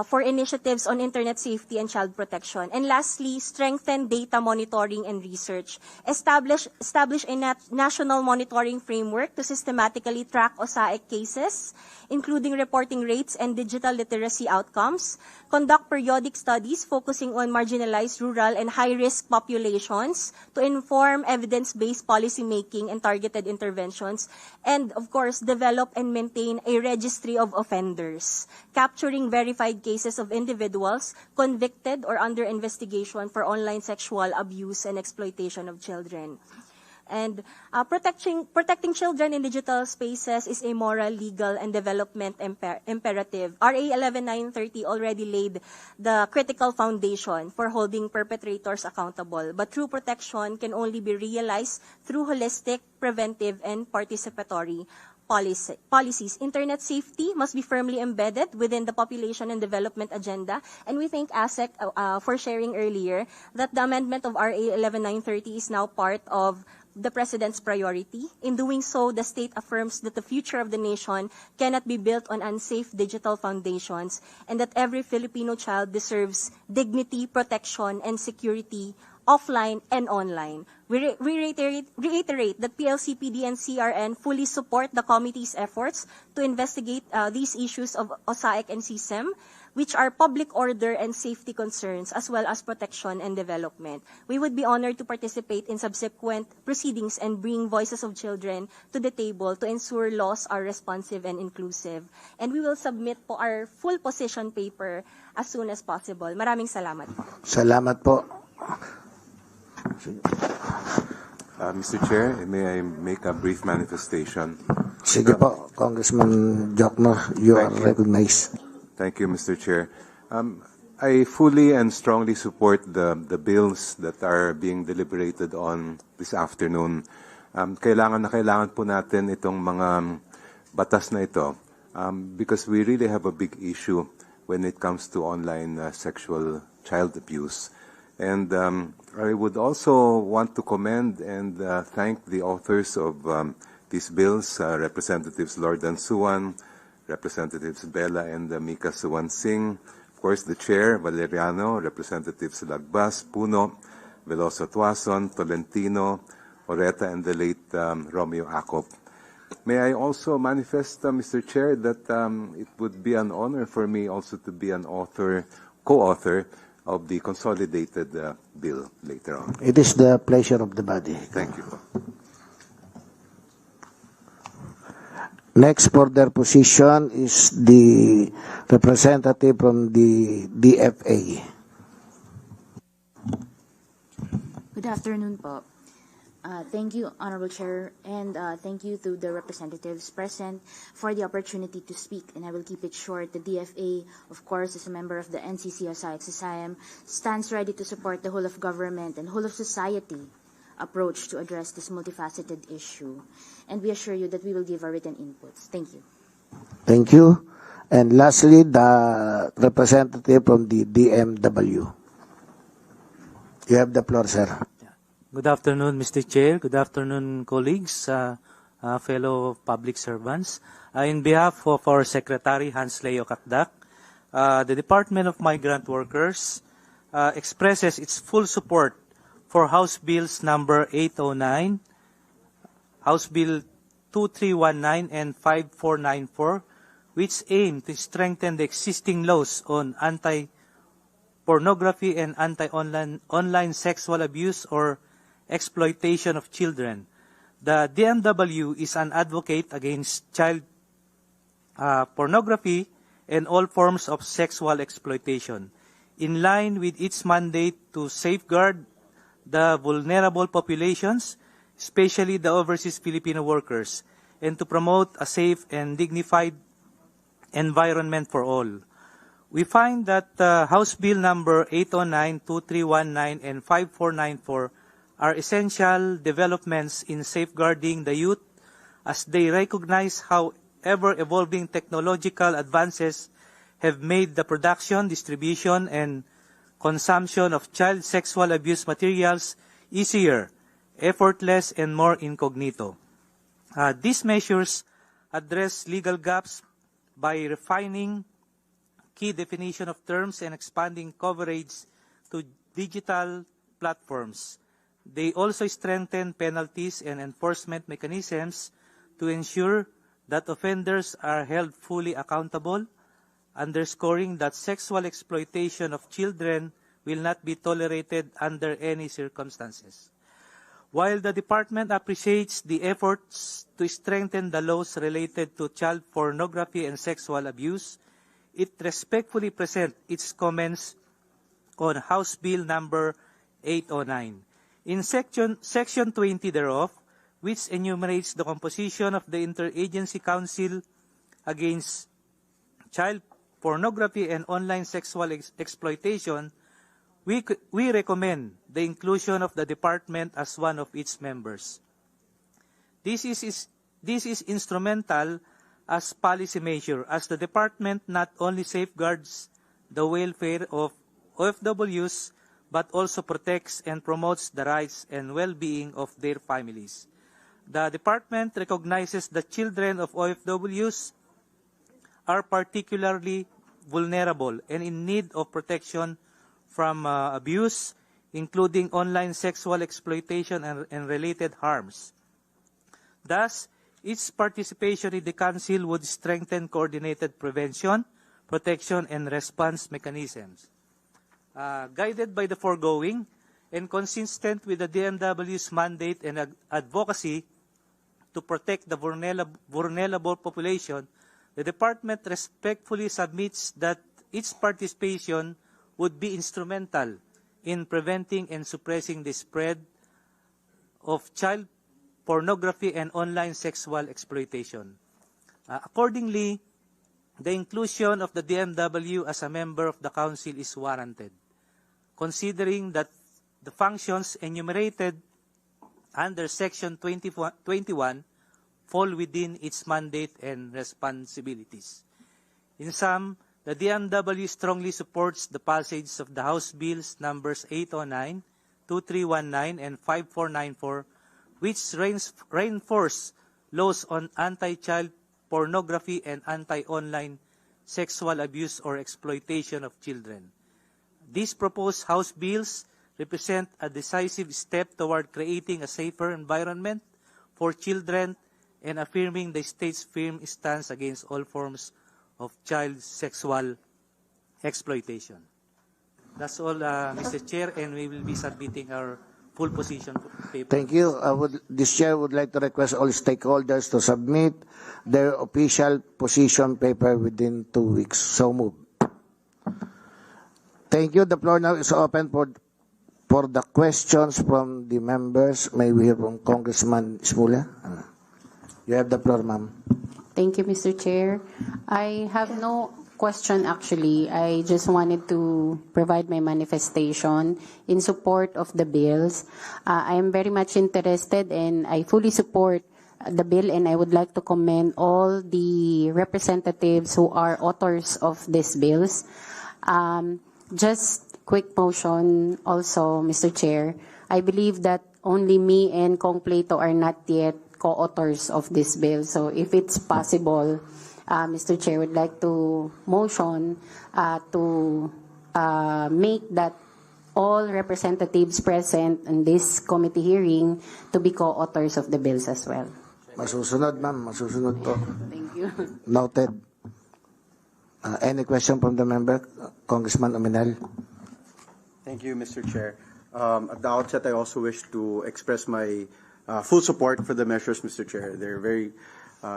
for initiatives on internet safety and child protection. And lastly, strengthen data monitoring and research. Establish a national monitoring framework to systematically track OSAIC cases, including reporting rates and digital literacy outcomes. Conduct periodic studies focusing on marginalized rural and high-risk populations to inform evidence-based policymaking and targeted interventions. And, of course, develop and maintain a registry of offenders, capturing verified cases of individuals convicted or under investigation for online sexual abuse and exploitation of children. And protecting children in digital spaces is a moral, legal, and development imperative. RA 11930 already laid the critical foundation for holding perpetrators accountable, but true protection can only be realized through holistic, preventive, and participatory policies. Internet safety must be firmly embedded within the population and development agenda, and we thank ASEC for sharing earlier that the amendment of RA 11930 is now part of the President's priority. In doing so, the state affirms that the future of the nation cannot be built on unsafe digital foundations, and that every Filipino child deserves dignity, protection, and security offline and online. We reiterate that PLCPD and CRN fully support the committee's efforts to investigate these issues of OSAIC and CSEM, which are public order and safety concerns, as well as protection and development. We would be honored to participate in subsequent proceedings and bring voices of children to the table to ensure laws are responsive and inclusive. And we will submit po our full position paper as soon as possible. Maraming salamat po. Salamat po. Mr. Chair, may I make a brief manifestation? Sige po, Congressman Jokno, you are recognized. Thank you, Mr. Chair. I fully and strongly support the bills that are being deliberated on this afternoon. Kailangan po natin itong mga batas na ito because we really have a big issue when it comes to online sexual child abuse. And I would also want to commend and thank the authors of these bills, Representatives Lordan Suwan, Representatives Bella and Mika Suwan Singh, of course the Chair, Valeriano, Representatives Lagbas, Puno, Veloso Tuason, Tolentino, Oreta, and the late Romeo Acop. May I also manifest, Mr. Chair, that it would be an honor for me also to be an co-author of the consolidated bill later on. It is the pleasure of the body. Thank you. Next for their position is the representative from the DFA. Good afternoon po. Thank you, Honorable Chair, and thank you to the representatives present for the opportunity to speak, and I will keep it short. The DFA, of course, as a member of the NCC-OSAIC-CSIM, stands ready to support the whole of government and whole of society approach to address this multifaceted issue, and we assure you that we will give our written inputs. Thank you. Thank you. And lastly, the representative from the DMW. You have the floor, sir. Good afternoon, Mr. Chair. Good afternoon, colleagues, fellow public servants. In behalf of our Secretary, Hans Leo Kakdak, the Department of Migrant Workers expresses its full support for House Bills number 809, House Bill 2319, and 5494, which aim to strengthen the existing laws on anti-pornography and anti-online sexual abuse or exploitation of children. The DMW is an advocate against child pornography and all forms of sexual exploitation, in line with its mandate to safeguard the vulnerable populations, especially the overseas Filipino workers, and to promote a safe and dignified environment for all. We find that House Bill number 809, 2319, and 5494 are essential developments in safeguarding the youth as they recognize how ever-evolving technological advances have made the production, distribution, and consumption of child sexual abuse materials easier, effortless, and more incognito. These measures address legal gaps by refining key definition of terms and expanding coverage to digital platforms. They also strengthen penalties and enforcement mechanisms to ensure that offenders are held fully accountable, underscoring that sexual exploitation of children will not be tolerated under any circumstances. While the Department appreciates the efforts to strengthen the laws related to child pornography and sexual abuse, it respectfully presents its comments on House Bill number 809. In Section 20 thereof, which enumerates the composition of the Interagency Council against Child Pornography and Online Sexual Exploitation, we recommend the inclusion of the department as one of its members. This is instrumental as policy measure, as the department not only safeguards the welfare of OFWs, but also protects and promotes the rights and well-being of their families. The department recognizes that children of OFWs are particularly vulnerable and in need of protection from abuse, including online sexual exploitation and related harms. Thus, its participation in the Council would strengthen coordinated prevention, protection, and response mechanisms. Guided by the foregoing and consistent with the DMW's mandate and advocacy to protect the vulnerable population, the Department respectfully submits that its participation would be instrumental in preventing and suppressing the spread of child pornography and online sexual exploitation. Accordingly, the inclusion of the DMW as a member of the Council is warranted, considering that the functions enumerated under Section 21 fall within its mandate and responsibilities. In sum, the DMW strongly supports the passage of the House Bills numbers 809, 2319, and 5494, which reinforce laws on anti-child pornography and anti-online sexual abuse or exploitation of children. These proposed House bills represent a decisive step toward creating a safer environment for children and affirming the state's firm stance against all forms of child sexual exploitation. That's all, Mr. Chair, and we will be submitting our full position paper. Thank you. This chair would like to request all stakeholders to submit their official position paper within 2 weeks. So moved. Thank you. The floor now is open for the questions from the members. May we hear from Congressman Smula? You have the floor, ma'am. Thank you, Mr. Chair. I have no question actually. I just wanted to provide my manifestation in support of the bills. I am very much interested and I fully support the bill, and I would like to commend all the representatives who are authors of these bills. Just quick motion also, Mr. Chair. I believe that only me and Kong Plato are not yet co-authors of this bill. So if it's possible, Mr. Chair, would like to motion to make that all representatives present in this committee hearing to be co-authors of the bills as well. Masusunod, ma'am. Masusunod po. Thank you. Noted. Any question from the member? Congressman Ominal. Thank you, Mr. Chair. At the outset, I also wish to express my full support for the measures, Mr. Chair. They're very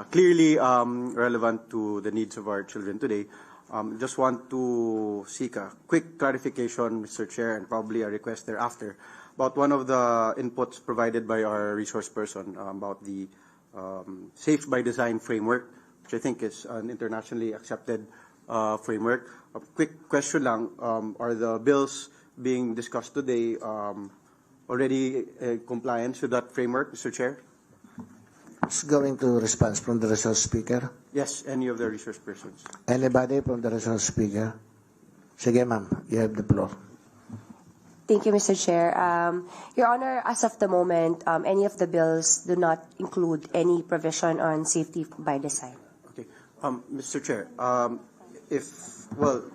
clearly relevant to the needs of our children today. Just want to seek a quick clarification, Mr. Chair, and probably a request thereafter, about one of the inputs provided by our resource person about the Safe by Design framework, which I think is an internationally accepted framework. A quick question lang, are the bills being discussed today already in compliance with that framework, Mr. Chair? Who's going to respond from the resource speaker? Yes, any of the resource persons. Anybody from the resource speaker? Sige, ma'am. You have the floor. Thank you, Mr. Chair. Your Honor, as of the moment, any of the bills do not include any provision on safety by design. Okay. Mr. Chair,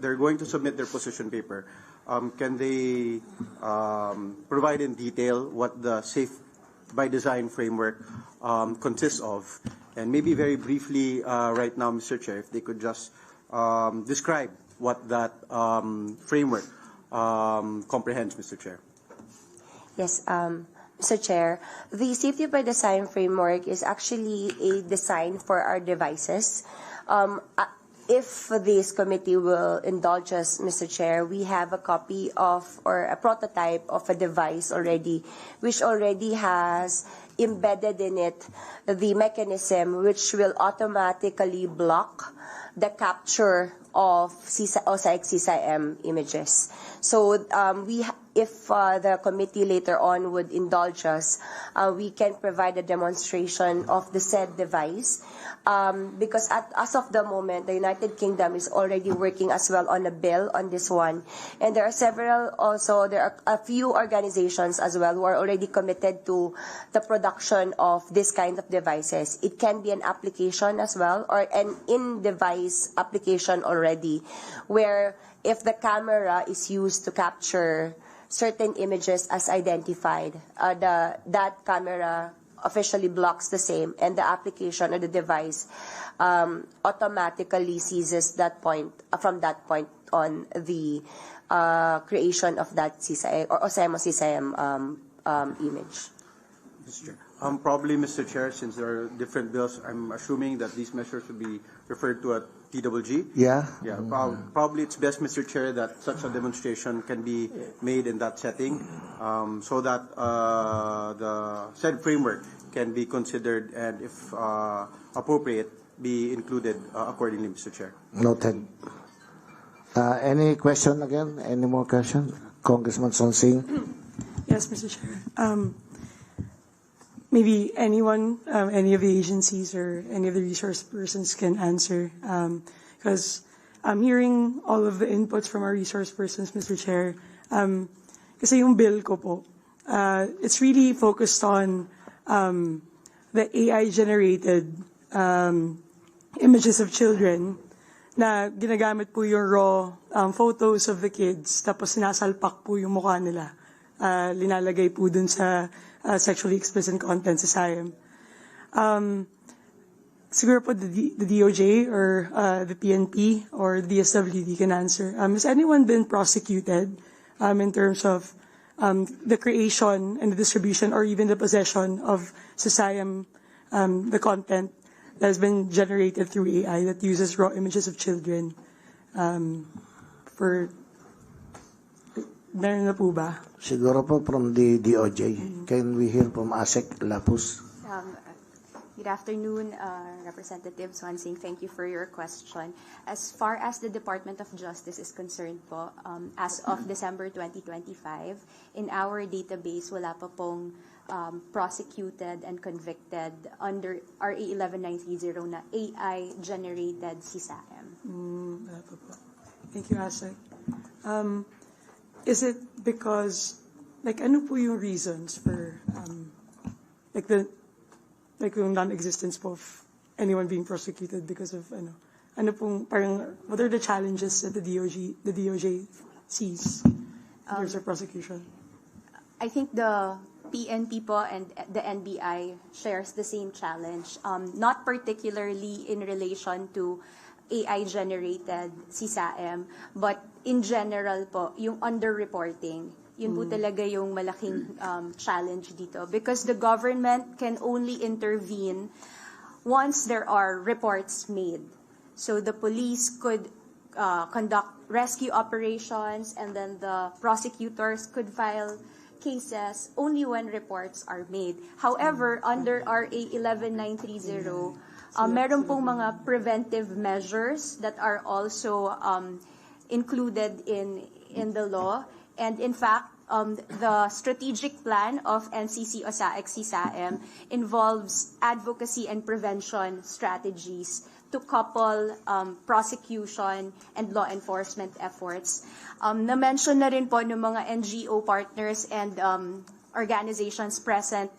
they're going to submit their position paper, can they provide in detail what the Safe by Design framework consists of? And maybe very briefly right now, Mr. Chair, if they could just describe what that framework comprehends, Mr. Chair. Yes, Mr. Chair, the Safety by Design framework is actually a design for our devices. if this committee will indulge us, Mr. Chair, we have a copy of or a prototype of a device already, which already has embedded in it the mechanism which will automatically block the capture of OSAIC-CSIM images. So if the committee later on would indulge us, we can provide a demonstration of the said device. Because as of the moment, the United Kingdom is already working as well on a bill on this one. And there are a few organizations as well who are already committed to the production of this kind of devices. It can be an application as well, or an in-device application already, where if the camera is used to capture certain images as identified, that camera officially blocks the same, and the application or the device automatically seizes that point from that point on the creation of that CSIM or OSIM image. Mr. Chair. Probably, Mr. Chair, since there are different bills, I'm assuming that these measures will be referred to at TWG. Yeah. Yeah. Probably it's best, Mr. Chair, that such a demonstration can be made in that setting, so that the said framework can be considered and, if appropriate, be included accordingly, Mr. Chair. Noted. Any question again? Any more question? Congressman Sonsing? Yes, Mr. Chair. Maybe anyone, any of the agencies or any of the resource persons can answer, because I'm hearing all of the inputs from our resource persons, Mr. Chair. Kasi yung bill ko po, it's really focused on the AI-generated images of children na ginagamit po yung raw photos of the kids, tapos sinasalpak po yung mukha nila. Linalagay po dun sa sexually explicit content sa SIAM. Siguro po the DOJ or the PNP or the DSWD can answer. Has anyone been prosecuted in terms of the creation and the distribution or even the possession of SIAM, the content that has been generated through AI that uses raw images of children? Meron na po ba? Siguro po from the DOJ. Can we hear from ASEC Lapus? Good afternoon, Representative Swansing. Thank you for your question. As far as the Department of Justice is concerned po, as of December 2025, in our database, wala pa pong prosecuted and convicted under RA 11930 na AI-generated CSIM. Thank you, ASEC. Is it because, ano po yung reasons for, yung non-existence po of anyone being prosecuted because of, what are the challenges that the DOJ sees in terms of prosecution? I think the PNP po and the NBI shares the same challenge, not particularly in relation to AI-generated CSIM, but in general po, yung underreporting, yun po talaga yung malaking challenge dito. Because the government can only intervene once there are reports made. So the police could conduct rescue operations, and then the prosecutors could file cases only when reports are made. However, under RA 11930, meron pong mga preventive measures that are also included in the law. And in fact, the strategic plan of NCC OSAIC-CSIM involves advocacy and prevention strategies to couple prosecution and law enforcement efforts. Na-mention na rin po ng mga NGO partners and organizations present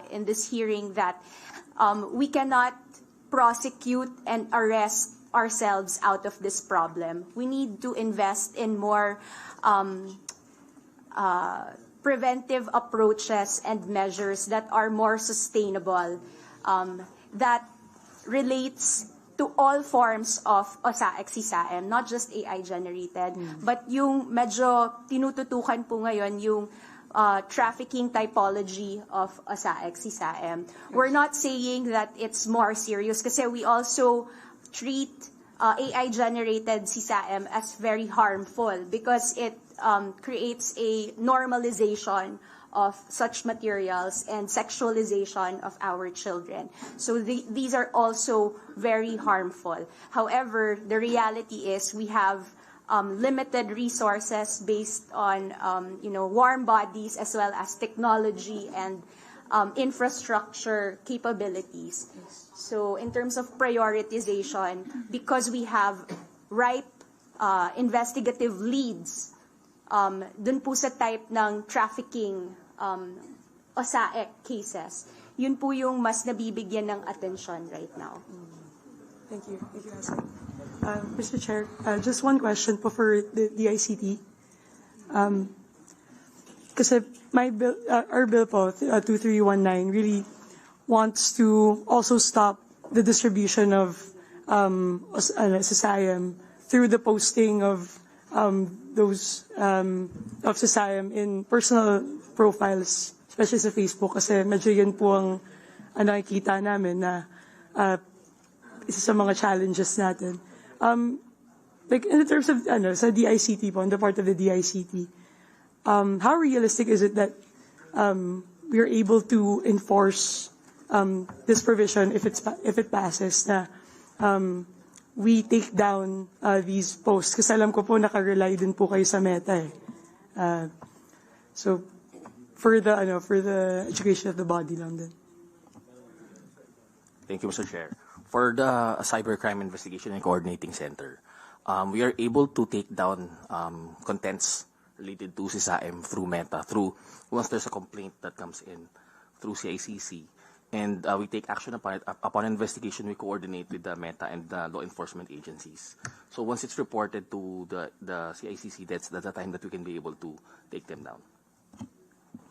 in this hearing that we cannot prosecute and arrest ourselves out of this problem. We need to invest in more preventive approaches and measures that are more sustainable, that relates to all forms of OSAIC-CSIM, not just AI-generated, but yung medyo tinututukan po ngayon yung trafficking typology of OSAIC-CSIM. We're not saying that it's more serious kasi we also treat AI-generated CSAM as very harmful because it creates a normalization of such materials and sexualization of our children. So these are also very harmful. However, the reality is we have limited resources based on warm bodies as well as technology and infrastructure capabilities. So in terms of prioritization, because we have ripe investigative leads dun po sa type ng trafficking OSAEC cases, yun po yung mas nabibigyan ng attention right now. Thank you. Thank you, Asik. Mr. Chair, just one question po for the ICT. Kasi our bill po, 2319, really wants to also stop the distribution of SISAM through the posting of SISAM in personal profiles, especially sa Facebook, kasi medyo yun po ang nakikita namin na isa sa mga challenges natin. Like in terms of sa DICT po, on the part of the DICT, how realistic is it that we are able to enforce this provision if it passes na we take down these posts? Kasi alam ko po nakarely din po kayo sa Meta eh. So for the education of the body lang din. Thank you, Mr. Chair. For the Cybercrime Investigation and Coordinating Center, we are able to take down contents related to CSAM through Meta, once there's a complaint that comes in through CICC. And we take action upon it. Upon investigation, we coordinate with the Meta and the law enforcement agencies. So once it's reported to the CICC, that's the time that we can be able to take them down.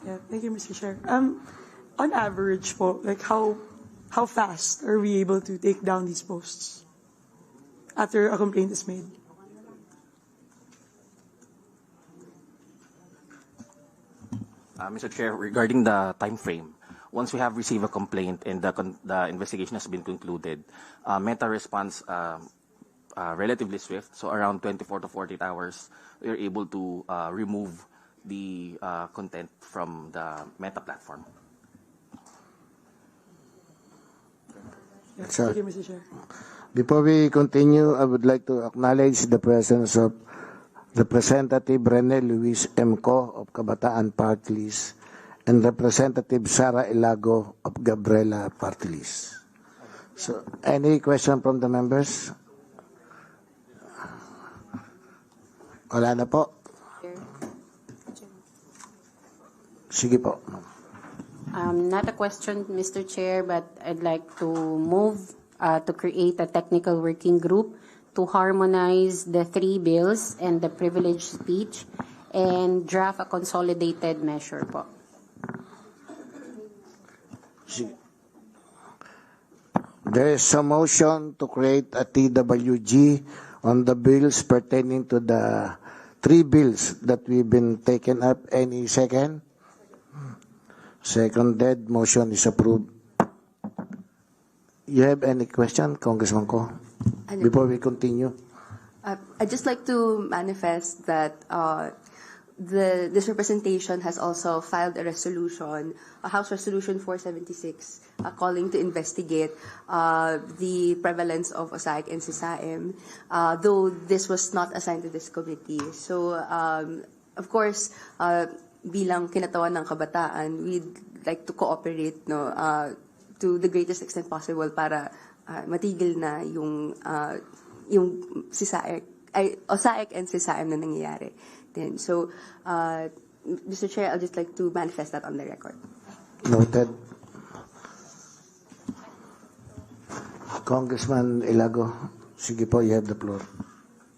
Yeah, thank you, Mr. Chair. On average po, like how fast are we able to take down these posts after a complaint is made? Mr. Chair, regarding the time frame, once we have received a complaint and the investigation has been concluded, Meta responds relatively swift. So around 24 to 48 hours, we are able to remove the content from the Meta platform. Thank you, Mr. Chair. Before we continue, I would like to acknowledge the presence of Representative Rene Luis Emco of Kabataan Party List and Representative Sara Ilago of Gabriela Party List. So, any question from the members? Wala na po. Sige po. Not a question, Mr. Chair, but I'd like to move to create a technical working group to harmonize the three bills and the privileged speech and draft a consolidated measure po. There is a motion to create a TWG on the bills pertaining to the three bills that we've been taken up. Any second? Seconded. Motion is approved. You have any question, Congressman Ko? Before we continue? I'd just like to manifest that this representation has also filed a resolution, a House Resolution 476, calling to investigate the prevalence of OSAIC and CSAM, though this was not assigned to this committee. So, of course, bilang kinatawan ng kabataan, we'd like to cooperate to the greatest extent possible para matigil na yung OSAIC and CSAM na nangyayari. Then, so, Mr. Chair, I'd just like to manifest that on the record. Noted. Congressman Ilago, sige po, you have the floor.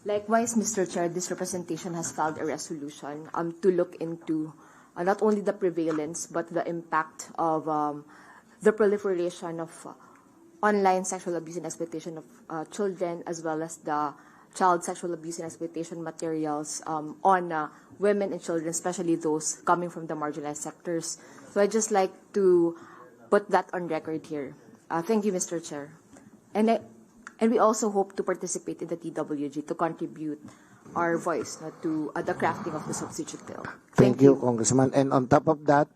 Likewise, Mr. Chair, this representation has filed a resolution to look into not only the prevalence but the impact of the proliferation of online sexual abuse and exploitation of children, as well as the child sexual abuse and exploitation materials on women and children, especially those coming from the marginalized sectors. So I'd just like to put that on record here. Thank you, Mr. Chair. And And we also hope to participate in the TWG to contribute our voice to the crafting of the substitute bill. Thank you, Congressman. And on top of that,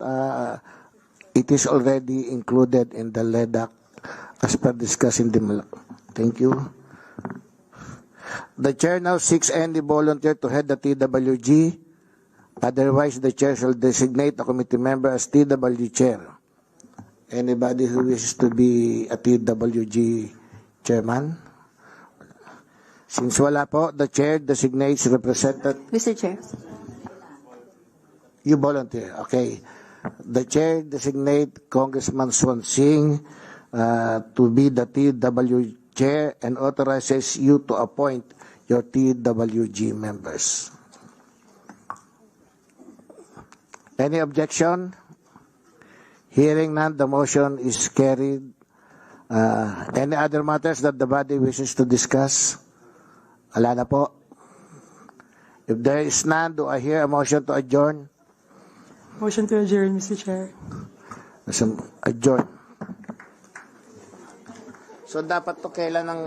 it is already included in the LEDAC as per discussed in the Thank you. The chair now seeks any volunteer to head the TWG. Otherwise, the chair shall designate a committee member as TWG chair. Anybody who wishes to be a TWG chairman? Since wala po, the chair designates representative. Mr. Chair. You volunteer, okay. The chair designate Congressman Swan Singh to be the TWG chair and authorizes you to appoint your TWG members. Any objection? Hearing none, the motion is carried. Any other matters that the body wishes to discuss? Wala na po. If there is none, do I hear a motion to adjourn? Motion to adjourn, Mr. Chair. Adjourn. So dapat to kailan ng